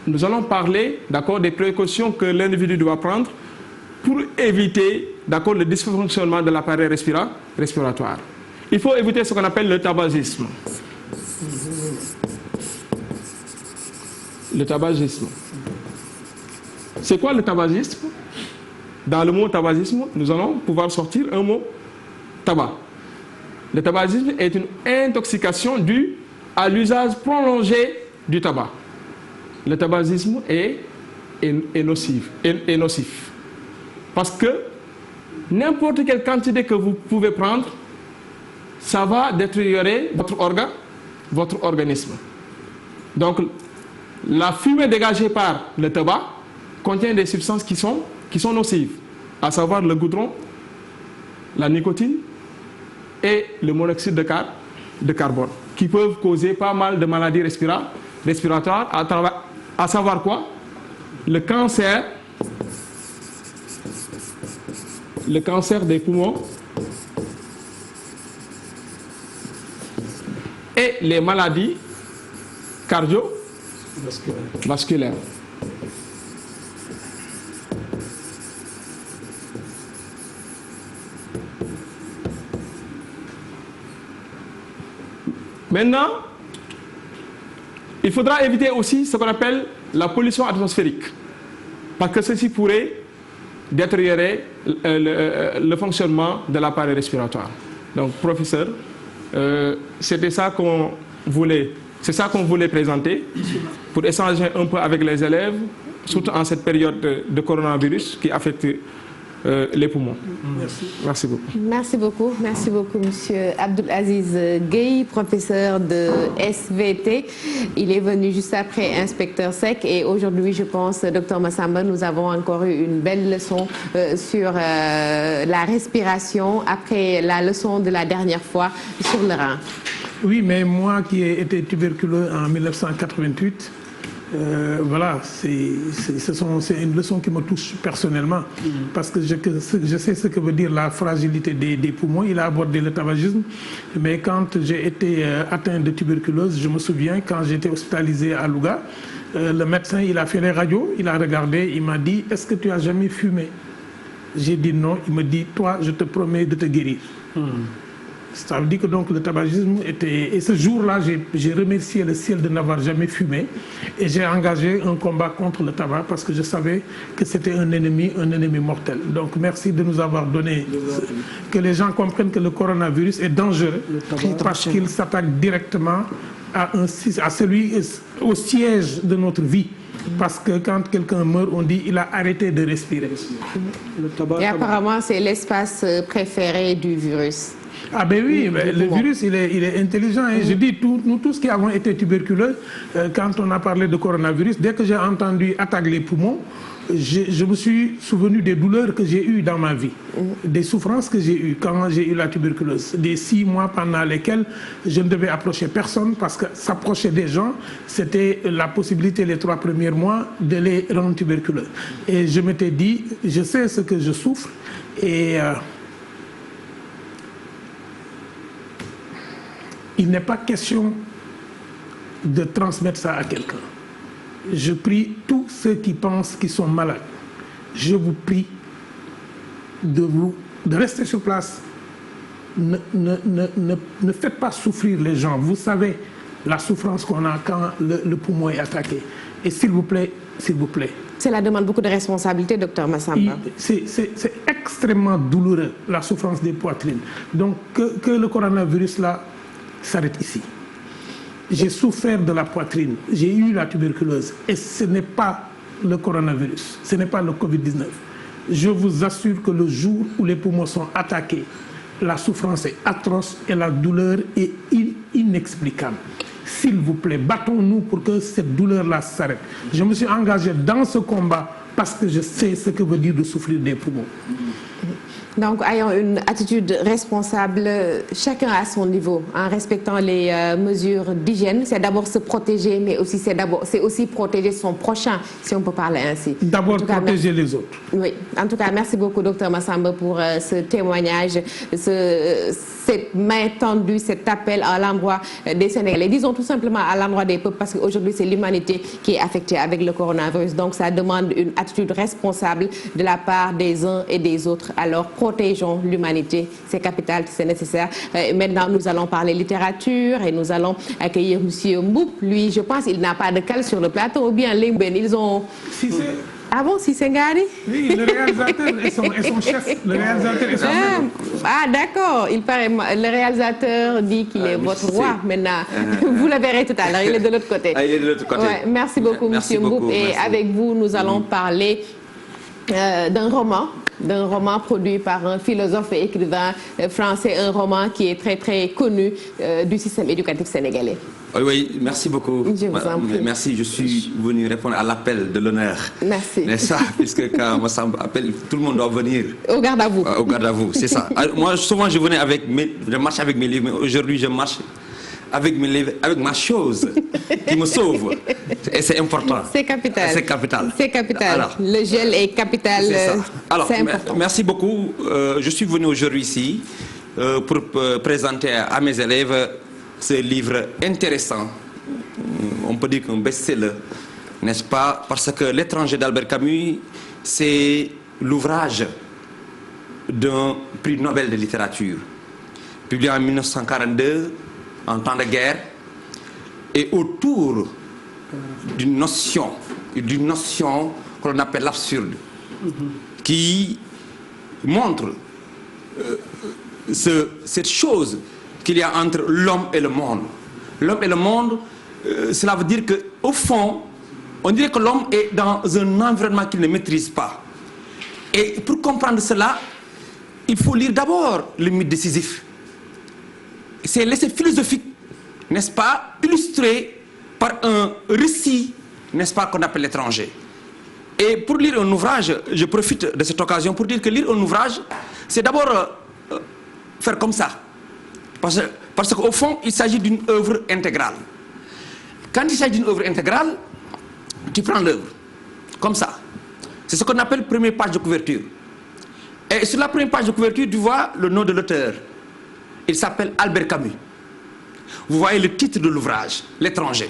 nous allons parler, d'accord, des précautions que l'individu doit prendre pour éviter, d'accord, le dysfonctionnement de l'appareil respiratoire. Il faut éviter ce qu'on appelle le tabagisme. Le tabagisme. C'est quoi le tabagisme? Dans le mot tabagisme, nous allons pouvoir sortir un mot tabac. Le tabagisme est une intoxication due à l'usage prolongé du tabac. Le tabagisme est nocif. Parce que n'importe quelle quantité que vous pouvez prendre, ça va détériorer votre organisme. Donc, la fumée dégagée par le tabac contient des substances qui sont nocives, à savoir le goudron, la nicotine et le monoxyde de carbone, qui peuvent causer pas mal de maladies respiratoires, à savoir quoi? Le cancer des poumons et les maladies cardiovasculaires. Maintenant, il faudra éviter aussi ce qu'on appelle la pollution atmosphérique, parce que ceci pourrait détériorer le fonctionnement de l'appareil respiratoire. Donc, professeur, c'était ça qu'on voulait présenter pour échanger un peu avec les élèves, surtout en cette période de coronavirus qui affecte les poumons. Merci beaucoup. Merci beaucoup, Monsieur Abdulaziz Gueye, professeur de SVT. Il est venu juste après inspecteur Seck et aujourd'hui, je pense, Dr Massamba, nous avons encore eu une belle leçon sur la respiration après la leçon de la dernière fois sur le rein. Oui, mais moi qui ai été tuberculeux en 1988, voilà, c'est une leçon qui me touche personnellement, parce que je sais ce que veut dire la fragilité des poumons. Il a abordé le tabagisme, mais quand j'ai été atteint de tuberculose, je me souviens, quand j'étais hospitalisé à Louga, le médecin, il a fait les radios, il a regardé, il m'a dit, est-ce que tu as jamais fumé? J'ai dit non, il me dit, toi, je te promets de te guérir. Ça veut dire que donc le tabagisme était... Et ce jour-là, j'ai remercié le ciel de n'avoir jamais fumé. Et j'ai engagé un combat contre le tabac parce que je savais que c'était un ennemi mortel. Donc merci de nous avoir donné... Que les gens comprennent que le coronavirus est dangereux parce qu'il s'attaque directement au siège de notre vie. Parce que quand quelqu'un meurt, on dit qu'il a arrêté de respirer. Et apparemment, c'est l'espace préféré du virus. Ah ben oui, mais le virus, il est intelligent. Et je dis, nous tous qui avons été tuberculeux, quand on a parlé de coronavirus, dès que j'ai entendu attaquer les poumons, je me suis souvenu des douleurs que j'ai eues dans ma vie, des souffrances que j'ai eues quand j'ai eu la tuberculose, des 6 mois pendant lesquels je ne devais approcher personne parce que s'approcher des gens, c'était la possibilité les 3 premiers mois de les rendre tuberculeux. Et je m'étais dit, je sais ce que je souffre et il n'est pas question de transmettre ça à quelqu'un. Je prie tous ceux qui pensent qu'ils sont malades. Je vous prie de rester sur place. Ne faites pas souffrir les gens. Vous savez la souffrance qu'on a quand le poumon est attaqué. Et s'il vous plaît, s'il vous plaît. Cela demande beaucoup de responsabilité, docteur Massamba. C'est extrêmement douloureux, la souffrance des poitrines. Donc que le coronavirus là s'arrête ici. J'ai souffert de la poitrine, j'ai eu la tuberculose et ce n'est pas le coronavirus, ce n'est pas le Covid-19. Je vous assure que le jour où les poumons sont attaqués, la souffrance est atroce et la douleur est inexplicable. S'il vous plaît, battons-nous pour que cette douleur-là s'arrête. Je me suis engagé dans ce combat parce que je sais ce que veut dire de souffrir des poumons. Donc, ayons une attitude responsable, chacun à son niveau, en respectant les mesures d'hygiène. C'est d'abord se protéger, mais aussi c'est aussi protéger son prochain, si on peut parler ainsi. D'abord protéger les autres. Oui, en tout cas, merci beaucoup, docteur Massamba, pour ce témoignage, cette main tendue, cet appel à l'endroit des Sénégalais. Disons tout simplement à l'endroit des peuples, parce qu'aujourd'hui, c'est l'humanité qui est affectée avec le coronavirus. Donc, ça demande une attitude responsable de la part des uns et des autres. Alors, protégeons l'humanité, c'est capital, c'est nécessaire. Maintenant, nous allons parler littérature et nous allons accueillir M. Mboup. Lui, je pense qu'il n'a pas de cale sur le plateau, ou bien Limben, ils ont... Ah bon, si c'est Ngari? Oui, le réalisateur et son chef. Le réalisateur et son chef. Ah d'accord, il paraît, le réalisateur dit qu'il est votre roi maintenant. Vous le verrez tout à l'heure, il est de l'autre côté. Il est de l'autre côté. Ouais, merci beaucoup, M. Mboup. Et avec vous, nous allons parler d'un roman produit par un philosophe et écrivain français, un roman qui est très très connu du système éducatif sénégalais. Oui, merci beaucoup. Je vous en prie. Merci, je suis venu répondre à l'appel de l'honneur. Merci. N'est-ce pas? Puisque quand Massamba appelle, tout le monde doit venir. Au garde à vous. Au garde à vous, c'est ça. Moi, souvent, je marche avec mes livres, mais aujourd'hui, je marche avec mes livres, avec ma chose qui me sauve. Et c'est important. C'est capital. C'est capital. C'est capital. Alors, le gel est capital. Alors, c'est important. Merci beaucoup. Je suis venu aujourd'hui ici pour présenter à mes élèves ce livre intéressant. On peut dire qu'un best-seller, n'est-ce pas? Parce que L'étranger d'Albert Camus, c'est l'ouvrage d'un prix Nobel de littérature, publié en 1942, en temps de guerre, et autour d'une notion que l'on appelle l'absurde, qui montre cette chose qu'il y a entre l'homme et le monde. L'homme et le monde, cela veut dire qu'au fond, on dirait que l'homme est dans un environnement qu'il ne maîtrise pas. Et pour comprendre cela, il faut lire d'abord le mythe de Sisyphe. C'est l'essai philosophique, n'est-ce pas, illustré par un récit, n'est-ce pas, qu'on appelle L'étranger. Et pour lire un ouvrage, je profite de cette occasion pour dire que lire un ouvrage, c'est d'abord faire comme ça. Parce qu'au fond, il s'agit d'une œuvre intégrale. Quand il s'agit d'une œuvre intégrale, tu prends l'œuvre, comme ça. C'est ce qu'on appelle première page de couverture. Et sur la première page de couverture, tu vois le nom de l'auteur. Il s'appelle Albert Camus. Vous voyez le titre de l'ouvrage, L'étranger.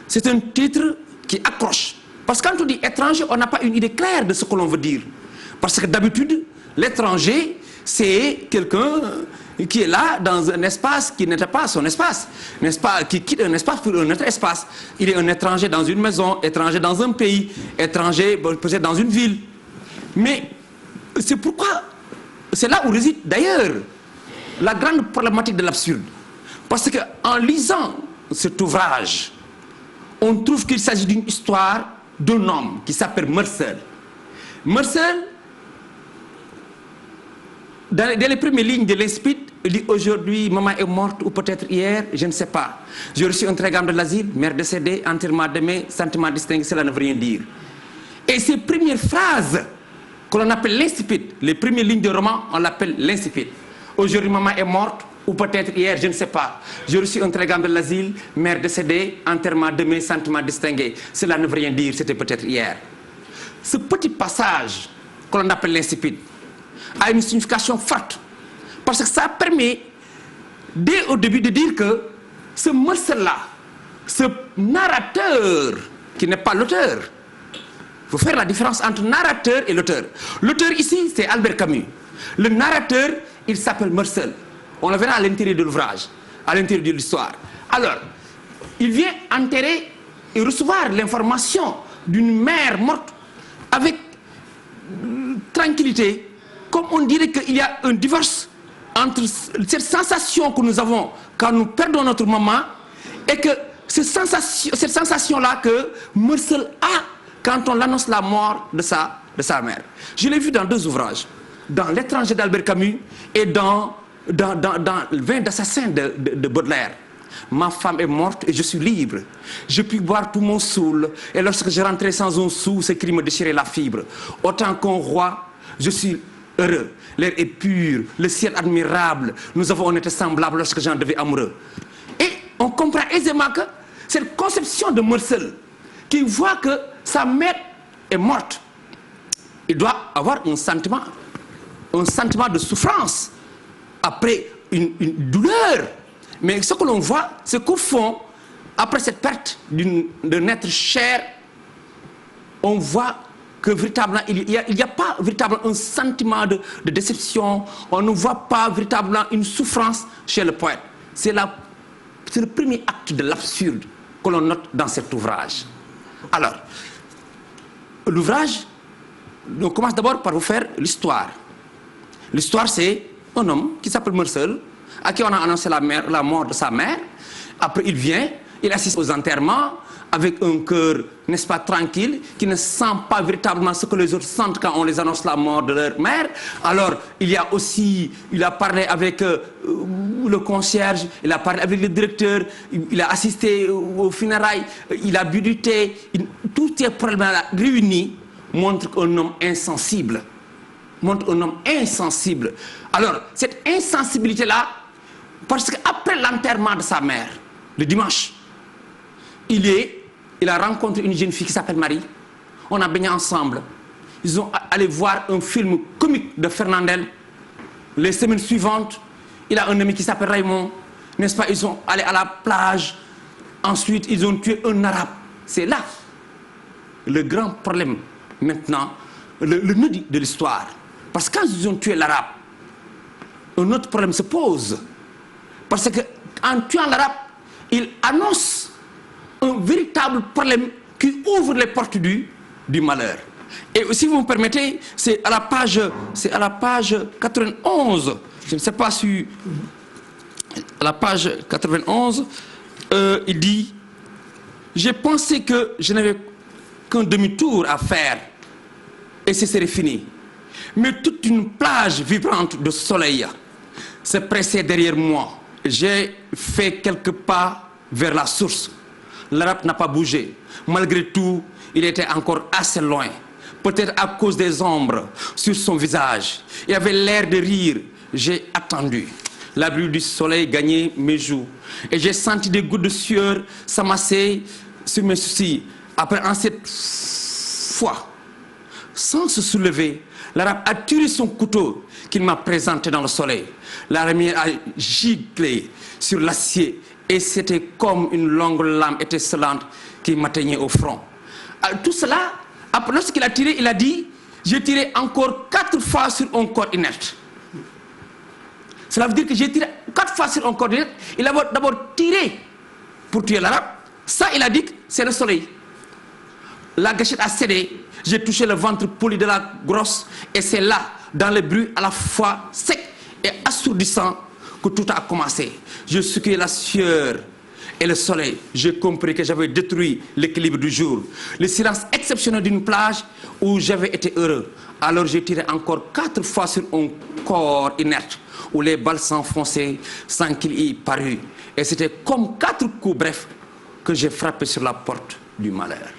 C'est un titre qui accroche. Parce que quand on dit étranger, on n'a pas une idée claire de ce que l'on veut dire. Parce que d'habitude, l'étranger, c'est quelqu'un qui est là dans un espace qui n'était pas son espace, n'est-ce pas, qui quitte un espace pour un autre espace. Il est un étranger dans une maison, étranger dans un pays, étranger peut-être dans une ville. Mais c'est pourquoi, c'est là où réside d'ailleurs la grande problématique de l'absurde. Parce qu'en lisant cet ouvrage, on trouve qu'il s'agit d'une histoire d'un homme qui s'appelle Meursault. Meursault, dans les premières lignes de l'Inspit, il dit aujourd'hui, maman est morte ou peut-être hier, je ne sais pas. J'ai reçu un télégramme de l'asile, mère décédée, enterrement demain, sentiment distingué, cela ne veut rien dire. Et ces premières phrases que l'on appelle l'Incipit, les premières lignes de roman, on l'appelle l'Incipit. Aujourd'hui, maman est morte ou peut-être hier, je ne sais pas. J'ai reçu un télégramme de l'asile, mère décédée, enterrement demain, sentiment distingué, cela ne veut rien dire, c'était peut-être hier. Ce petit passage que l'on appelle l'Incipit a une signification forte. Parce que ça permet, dès au début, de dire que ce Meursault-là, ce narrateur, qui n'est pas l'auteur, il faut faire la différence entre narrateur et l'auteur. L'auteur ici, c'est Albert Camus. Le narrateur, il s'appelle Meursault. On le verra à l'intérieur de l'ouvrage, à l'intérieur de l'histoire. Alors, il vient enterrer et recevoir l'information d'une mère morte avec tranquillité, comme on dirait qu'il y a un divorce entre cette sensation que nous avons quand nous perdons notre maman et que cette sensation-là que Meursault a quand on annonce la mort de sa mère. Je l'ai vu dans deux ouvrages, dans L'étranger d'Albert Camus et dans Le vin d'assassin de Baudelaire. Ma femme est morte et je suis libre. Je puis boire tout mon saoul. Et lorsque je rentrais sans un sou, ce cri me déchirait la fibre. Autant qu'un roi, je suis heureux. L'air est pur, le ciel admirable. On était semblables lorsque j'en devais amoureux. Et on comprend aisément que cette conception de Meursault, qui voit que sa mère est morte, il doit avoir un sentiment de souffrance après une douleur. Mais ce que l'on voit, c'est qu'au fond, après cette perte d'un être cher, on voit que véritablement, il n'y a pas véritablement un sentiment de déception, on ne voit pas véritablement une souffrance chez le poète. C'est le premier acte de l'absurde que l'on note dans cet ouvrage. Alors, l'ouvrage, on commence d'abord par vous faire l'histoire. L'histoire, c'est un homme qui s'appelle Meursault, à qui on a annoncé la mort de sa mère. Après, il vient, il assiste aux enterrements avec un cœur, n'est-ce pas, tranquille, qui ne sent pas véritablement ce que les autres sentent quand on les annonce la mort de leur mère. Alors, il a parlé avec le concierge, il a parlé avec le directeur, il a assisté aux funérailles, il a bu du thé. Tous ces problèmes-là réunis montrent un homme insensible. Alors, cette insensibilité-là, parce qu'après l'enterrement de sa mère, le dimanche, il a rencontré une jeune fille qui s'appelle Marie. On a baigné ensemble. Ils sont allés voir un film comique de Fernandel. Les semaines suivantes, il a un ami qui s'appelle Raymond. N'est-ce pas? Ils sont allés à la plage. Ensuite, ils ont tué un arabe. C'est là le grand problème maintenant, le nœud de l'histoire. Parce que quand ils ont tué l'arabe, un autre problème se pose. Parce qu'en tuant l'arabe, il annonce un véritable problème qui ouvre les portes du malheur. Et si vous me permettez, c'est à la page 91, je ne sais pas si... À la page 91, il dit « J'ai pensé que je n'avais qu'un demi-tour à faire et ce serait fini. Mais toute une plage vibrante de soleil se pressait derrière moi. J'ai fait quelques pas vers la source. L'arabe n'a pas bougé. Malgré tout, il était encore assez loin. Peut-être à cause des ombres sur son visage. Il avait l'air de rire. J'ai attendu. La brume du soleil gagnait mes joues. Et j'ai senti des gouttes de sueur s'amasser sur mes sourcils. Après, en cette fois, sans se soulever, l'arabe a tiré son couteau qu'il m'a présenté dans le soleil. La lumière a giclé sur l'acier et c'était comme une longue lame étincelante qui m'atteignait au front. Tout cela, après, lorsqu'il a tiré, il a dit « J'ai tiré encore 4 fois sur un corps inerte. Cela veut dire que j'ai tiré 4 fois sur un coordinateur. Il a d'abord tiré pour tuer l'arabe. Ça, il a dit que c'est le soleil. La gâchette a cédé. J'ai touché le ventre poli de la grosse. Et c'est là, dans le bruit à la fois sec et assourdissant, que tout a commencé. Je secouais la sueur et le soleil. J'ai compris que j'avais détruit l'équilibre du jour. Le silence exceptionnel d'une plage où j'avais été heureux. Alors j'ai tiré encore 4 fois sur un corps inerte où les balles s'enfonçaient sans qu'il y parût. Et c'était comme 4 coups brefs que j'ai frappé sur la porte du malheur.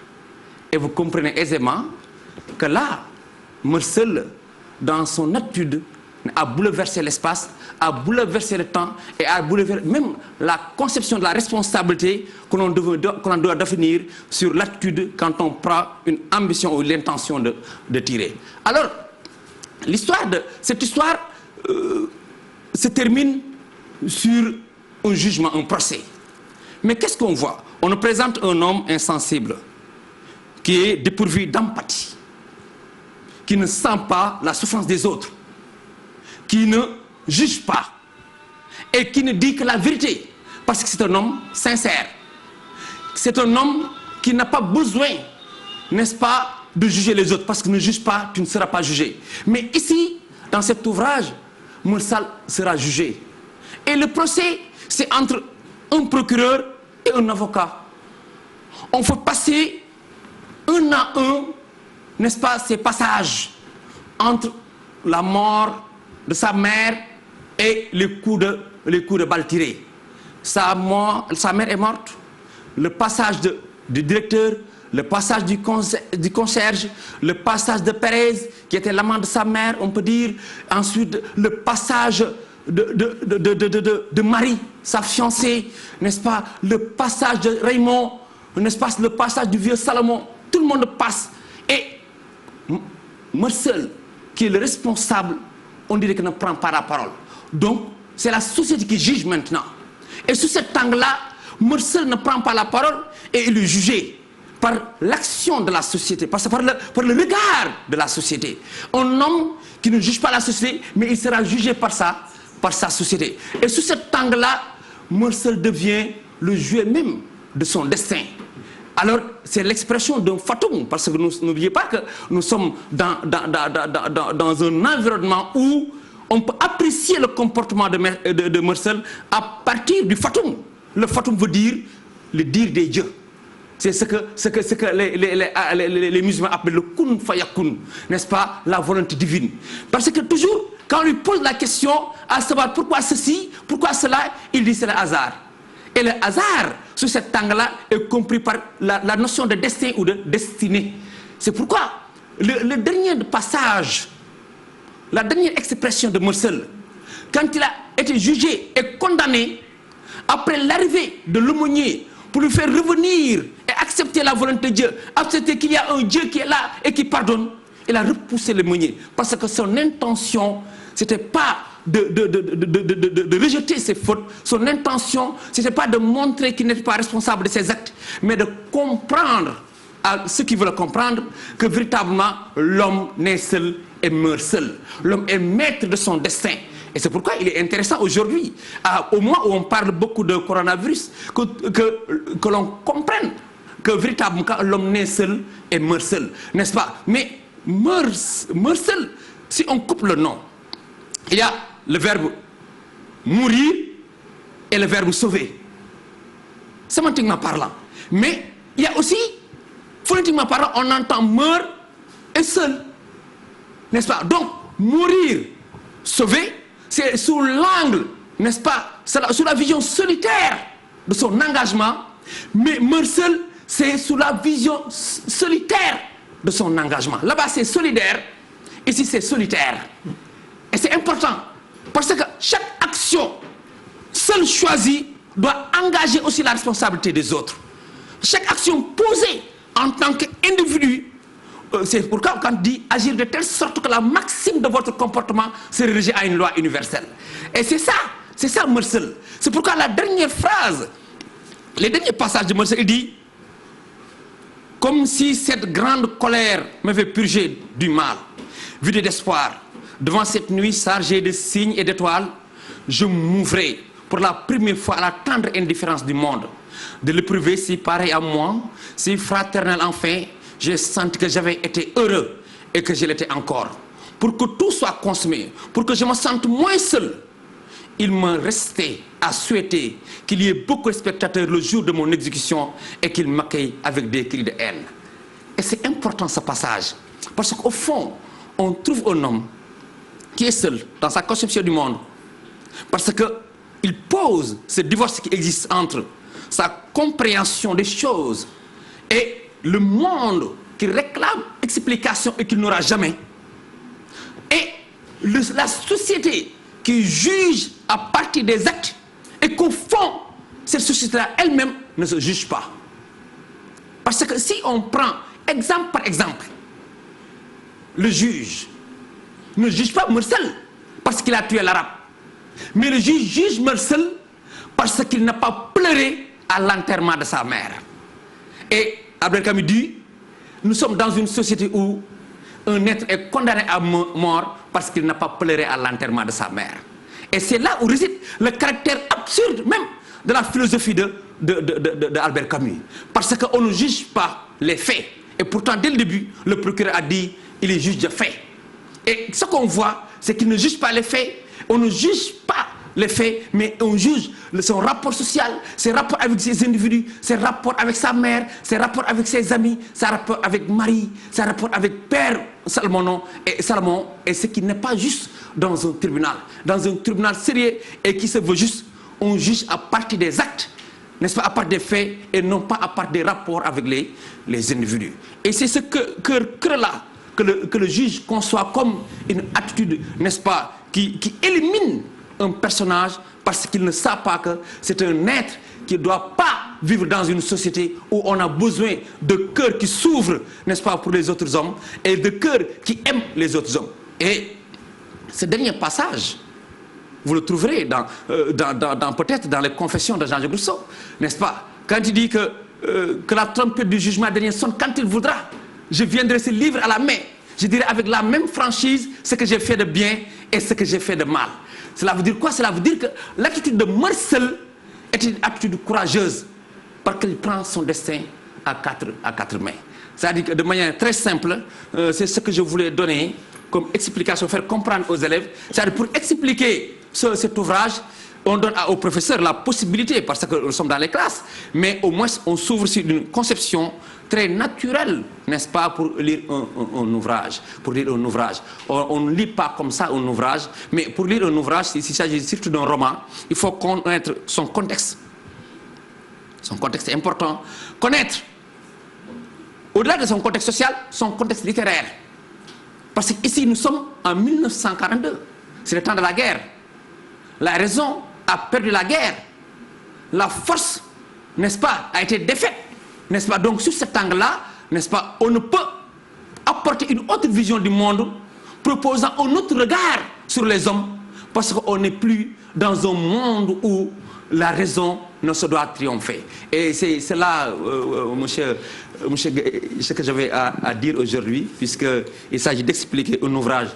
Et vous comprenez aisément que là, Meursault, dans son attitude, a bouleversé l'espace, a bouleversé le temps et a bouleversé même la conception de la responsabilité que l'on doit définir sur l'attitude quand on prend une ambition ou l'intention de tirer. Alors, cette histoire se termine sur un jugement, un procès. Mais qu'est-ce qu'on voit? On nous présente un homme insensible, qui est dépourvu d'empathie, qui ne sent pas la souffrance des autres, qui ne juge pas et qui ne dit que la vérité, parce que c'est un homme sincère. C'est un homme qui n'a pas besoin, n'est-ce pas, de juger les autres, parce que ne juge pas, tu ne seras pas jugé. Mais ici, dans cet ouvrage, Meursault sera jugé. Et le procès, c'est entre un procureur et un avocat. On fait passer un à un, n'est-ce pas, ces passages entre la mort de sa mère et les coups de balle tirés. Sa mère est morte. Le passage du directeur, le passage du concierge, le passage de Pérez, qui était l'amant de sa mère, on peut dire. Ensuite, le passage de Marie, sa fiancée, n'est-ce pas? Le passage de Raymond, n'est-ce pas? Le passage du vieux Salomon. Tout le monde passe. Et Meursault, qui est le responsable, on dirait qu'il ne prend pas la parole. Donc, c'est la société qui juge maintenant. Et sous cet angle-là, Meursault ne prend pas la parole et il est jugé par l'action de la société, par le regard de la société. Un homme qui ne juge pas la société, mais il sera jugé par sa société. Et sous cet angle-là, Meursault devient le jouet même de son destin. Alors, c'est l'expression d'un fatum, parce que n'oubliez pas que nous sommes dans un environnement où on peut apprécier le comportement de Meursault à partir du fatum. Le fatum veut dire le dire des dieux. C'est ce que les musulmans appellent le kun fayakun, n'est-ce pas, la volonté divine. Parce que toujours, quand on lui pose la question à savoir pourquoi ceci, pourquoi cela, il dit c'est le hasard. Et le hasard, sous cet angle-là, est compris par la notion de destin ou de destinée. C'est pourquoi le dernier passage, la dernière expression de Meursault, quand il a été jugé et condamné, après l'arrivée de l'aumônier, pour lui faire revenir et accepter la volonté de Dieu, accepter qu'il y a un Dieu qui est là et qui pardonne, il a repoussé l'aumônier. Parce que son intention, ce n'était pas de rejeter ses fautes. Son intention, ce n'était pas de montrer qu'il n'était pas responsable de ses actes, mais de comprendre à ceux qui veulent comprendre que véritablement l'homme naît seul et meurt seul. L'homme est maître de son destin. Et c'est pourquoi il est intéressant aujourd'hui, au moment où on parle beaucoup de coronavirus, que l'on comprenne que véritablement l'homme naît seul et meurt seul. N'est-ce pas? Mais meurt seul, si on coupe le nom, il y a le verbe mourir et le verbe sauver. Sémantiquement parlant. Mais il y a aussi, phonétiquement parlant, on entend meurt et seul. N'est-ce pas? Donc, mourir, sauver, c'est sous l'angle, n'est-ce pas, sous la vision solitaire de son engagement, mais Meursault, c'est sous la vision solitaire de son engagement. Là-bas, c'est solidaire, ici, c'est solitaire. Et c'est important, parce que chaque action seule choisie doit engager aussi la responsabilité des autres. Chaque action posée en tant qu'individu, c'est pourquoi quand on dit agir de telle sorte que la maxime de votre comportement se rédige à une loi universelle. Et c'est ça Meursault. C'est pourquoi la dernière phrase, le dernier passage de Meursault, il dit « Comme si cette grande colère m'avait purgé du mal, vidé d'espoir, devant cette nuit chargée de signes et d'étoiles, je m'ouvrais pour la première fois à la tendre indifférence du monde, de l'éprouver si pareil à moi, si fraternel enfin, j'ai senti que j'avais été heureux et que je l'étais encore. Pour que tout soit consommé, pour que je me sente moins seul, il me restait à souhaiter qu'il y ait beaucoup de spectateurs le jour de mon exécution et qu'ils m'accueillent avec des cris de haine. Et c'est important ce passage, parce qu'au fond, on trouve un homme qui est seul dans sa conception du monde, parce qu'il pose ce divorce qui existe entre sa compréhension des choses et le monde qui réclame explication et qu'il n'aura jamais, et la société qui juge à partir des actes et qu'au fond, cette société-là elle-même ne se juge pas. Parce que si on prend exemple par exemple, le juge ne juge pas Meursault parce qu'il a tué l'arabe, mais le juge juge Meursault parce qu'il n'a pas pleuré à l'enterrement de sa mère. Et Albert Camus dit, nous sommes dans une société où un être est condamné à mort parce qu'il n'a pas pleuré à l'enterrement de sa mère. Et c'est là où réside le caractère absurde même de la philosophie de Albert Camus. Parce qu'on ne juge pas les faits. Et pourtant, dès le début, le procureur a dit, il est juge de faits. Et ce qu'on voit, c'est qu'il ne juge pas les faits. On ne juge pas les faits, mais on juge son rapport social, ses rapports avec ses individus, ses rapports avec sa mère, ses rapports avec ses amis, ses rapports avec Marie, ses rapports avec Père Salomon, et ce qui n'est pas juste dans un tribunal sérieux et qui se veut juste, on juge à partir des actes, n'est-ce pas, à partir des faits et non pas à partir des rapports avec les individus. Et c'est ce que-là que le juge conçoit comme une attitude, n'est-ce pas, qui élimine un personnage parce qu'il ne sait pas que c'est un être qui ne doit pas vivre dans une société où on a besoin de cœurs qui s'ouvrent, n'est-ce pas, pour les autres hommes et de cœurs qui aiment les autres hommes. Et ce dernier passage, vous le trouverez peut-être dans les confessions de Jean-Jacques Rousseau, n'est-ce pas, quand il dit que la trompette du jugement dernier sonne quand il voudra, je viendrai ce livre à la main, je dirai avec la même franchise ce que j'ai fait de bien et ce que j'ai fait de mal. Cela veut dire quoi? Cela veut dire que l'attitude de Meursault est une attitude courageuse parce qu'il prend son destin à quatre mains. C'est-à-dire que de manière très simple, c'est ce que je voulais donner comme explication, faire comprendre aux élèves. C'est-à-dire pour expliquer cet ouvrage, on donne aux professeurs la possibilité, parce que nous sommes dans les classes, mais au moins on s'ouvre sur une conception très naturelle, n'est-ce pas, pour lire un ouvrage. Pour lire un ouvrage. On ne lit pas comme ça un ouvrage, mais pour lire un ouvrage, s'il s'agit surtout d'un roman, il faut connaître son contexte. Son contexte est important. Connaître, au-delà de son contexte social, son contexte littéraire. Parce qu'ici, nous sommes en 1942. C'est le temps de la guerre. La raison a perdu la guerre. La force, n'est-ce pas, a été défaite. N'est-ce pas? Donc, sur cet angle-là, n'est-ce pas, on ne peut apporter une autre vision du monde, proposant un autre regard sur les hommes, parce qu'on n'est plus dans un monde où la raison ne se doit triompher. Et c'est là, monsieur, ce que j'avais à dire aujourd'hui, puisqu'il s'agit d'expliquer un ouvrage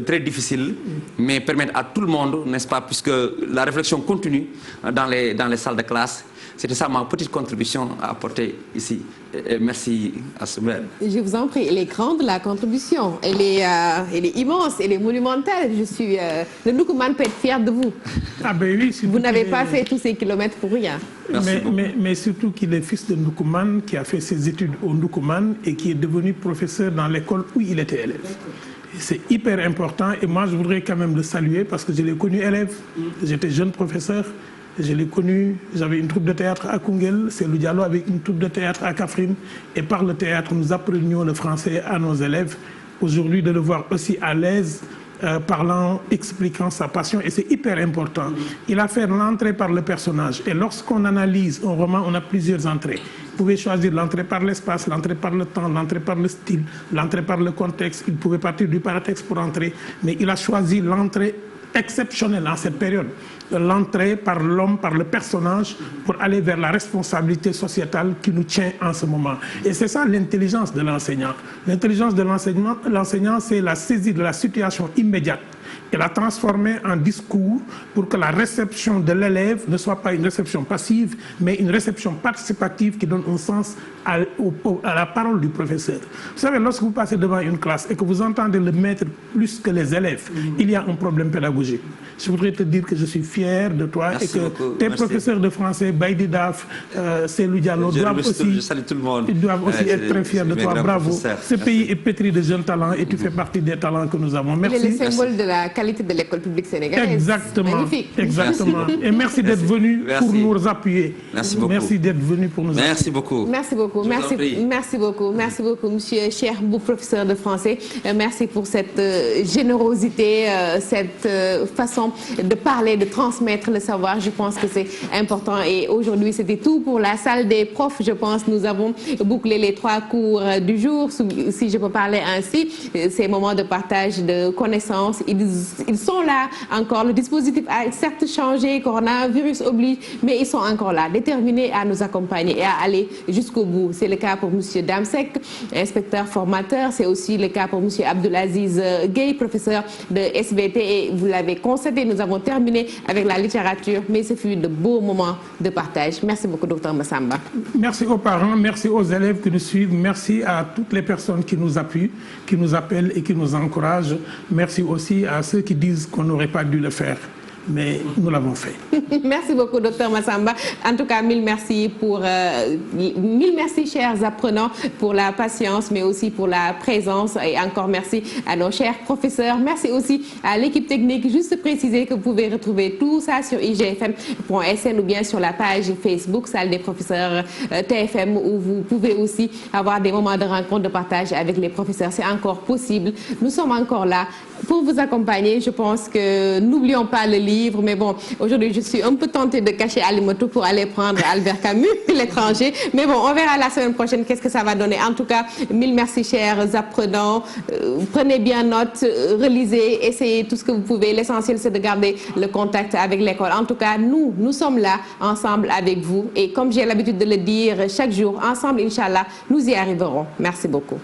très difficile, mais permettre à tout le monde, n'est-ce pas, puisque la réflexion continue dans les salles de classe. C'était ça ma petite contribution à apporter ici. Et merci à ce maire. Je vous en prie, elle est grande la contribution. Elle est immense, elle est monumentale. Le Ndoukoumane peut être fier de vous. Ah ben oui, vous n'avez pas fait tous ces kilomètres pour rien. Mais surtout qu'il est fils de Ndoukoumane, qui a fait ses études au Ndoukoumane et qui est devenu professeur dans l'école où il était élève. C'est hyper important et moi je voudrais quand même le saluer parce que je l'ai connu élève. J'étais jeune professeur. Je l'ai connu, j'avais une troupe de théâtre à Koungheul, c'est le Diallo avec une troupe de théâtre à Kaffrine. Et par le théâtre, nous apprenions le français à nos élèves. Aujourd'hui, de le voir aussi à l'aise, parlant, expliquant sa passion, et c'est hyper important. Il a fait l'entrée par le personnage. Et lorsqu'on analyse un roman, on a plusieurs entrées. Vous pouvez choisir l'entrée par l'espace, l'entrée par le temps, l'entrée par le style, l'entrée par le contexte. Il pouvait partir du paratexte pour entrer, mais il a choisi l'entrée exceptionnelle en cette période. L'entrée par l'homme, par le personnage, pour aller vers la responsabilité sociétale qui nous tient en ce moment. Et c'est ça l'intelligence de l'enseignant. L'intelligence de l'enseignant, c'est la saisie de la situation immédiate et la transformer en discours pour que la réception de l'élève ne soit pas une réception passive, mais une réception participative qui donne un sens à la parole du professeur. Vous savez, lorsque vous passez devant une classe et que vous entendez le maître plus que les élèves, il y a un problème pédagogique. Je voudrais te dire que je suis fier de toi. Merci et que beaucoup. Tes professeurs de français, Baïdi Daf, Célou Diallo, doivent aussi être très fiers de toi. Bravo. Ce pays est pétri de jeunes talents et tu fais partie des talents que nous avons. Merci. Il est le symbole de la qualité de l'école publique sénégalaise. Exactement. Magnifique. Exactement. Et merci d'être venu pour nous appuyer. Merci beaucoup. Merci d'être venu pour nous appuyer. Merci beaucoup. Merci beaucoup. Merci beaucoup. Merci beaucoup, monsieur Cheikh Mboup, professeur de français. Merci pour cette générosité, cette façon de parler, de transmettre le savoir. Je pense que c'est important. Et aujourd'hui, c'était tout pour la salle des profs. Je pense nous avons bouclé les 3 cours du jour, si je peux parler ainsi. Ces moments de partage de connaissances, ils sont là encore. Le dispositif a certes changé, coronavirus oblige, mais ils sont encore là, déterminés à nous accompagner et à aller jusqu'au bout. C'est le cas pour M. Damsek, inspecteur formateur. C'est aussi le cas pour M. Abdelaziz Gueye, professeur de SVT. Et vous l'avez constaté, nous avons terminé avec la littérature, mais ce fut de beaux moments de partage. Merci beaucoup, Dr Massamba. Merci aux parents, merci aux élèves qui nous suivent, merci à toutes les personnes qui nous appuient, qui nous appellent et qui nous encouragent. Merci aussi à ceux qui disent qu'on n'aurait pas dû le faire. Mais nous l'avons fait. Merci beaucoup, Dr Massamba. En tout cas, mille merci, chers apprenants, pour la patience, mais aussi pour la présence. Et encore merci à nos chers professeurs. Merci aussi à l'équipe technique. Juste préciser que vous pouvez retrouver tout ça sur igfm.sn ou bien sur la page Facebook, salle des professeurs TFM, où vous pouvez aussi avoir des moments de rencontre, de partage avec les professeurs. C'est encore possible. Nous sommes encore là pour vous accompagner. Je pense que n'oublions pas le livre, mais bon, aujourd'hui je suis un peu tentée de cacher Alimoto pour aller prendre Albert Camus, l'étranger, mais bon, on verra la semaine prochaine qu'est-ce que ça va donner. En tout cas, mille merci, chers apprenants. Prenez bien note, relisez, essayez tout ce que vous pouvez. L'essentiel, c'est de garder le contact avec l'école. En tout cas, nous sommes là ensemble avec vous, et comme j'ai l'habitude de le dire chaque jour, ensemble, Inch'Allah, nous y arriverons. Merci beaucoup.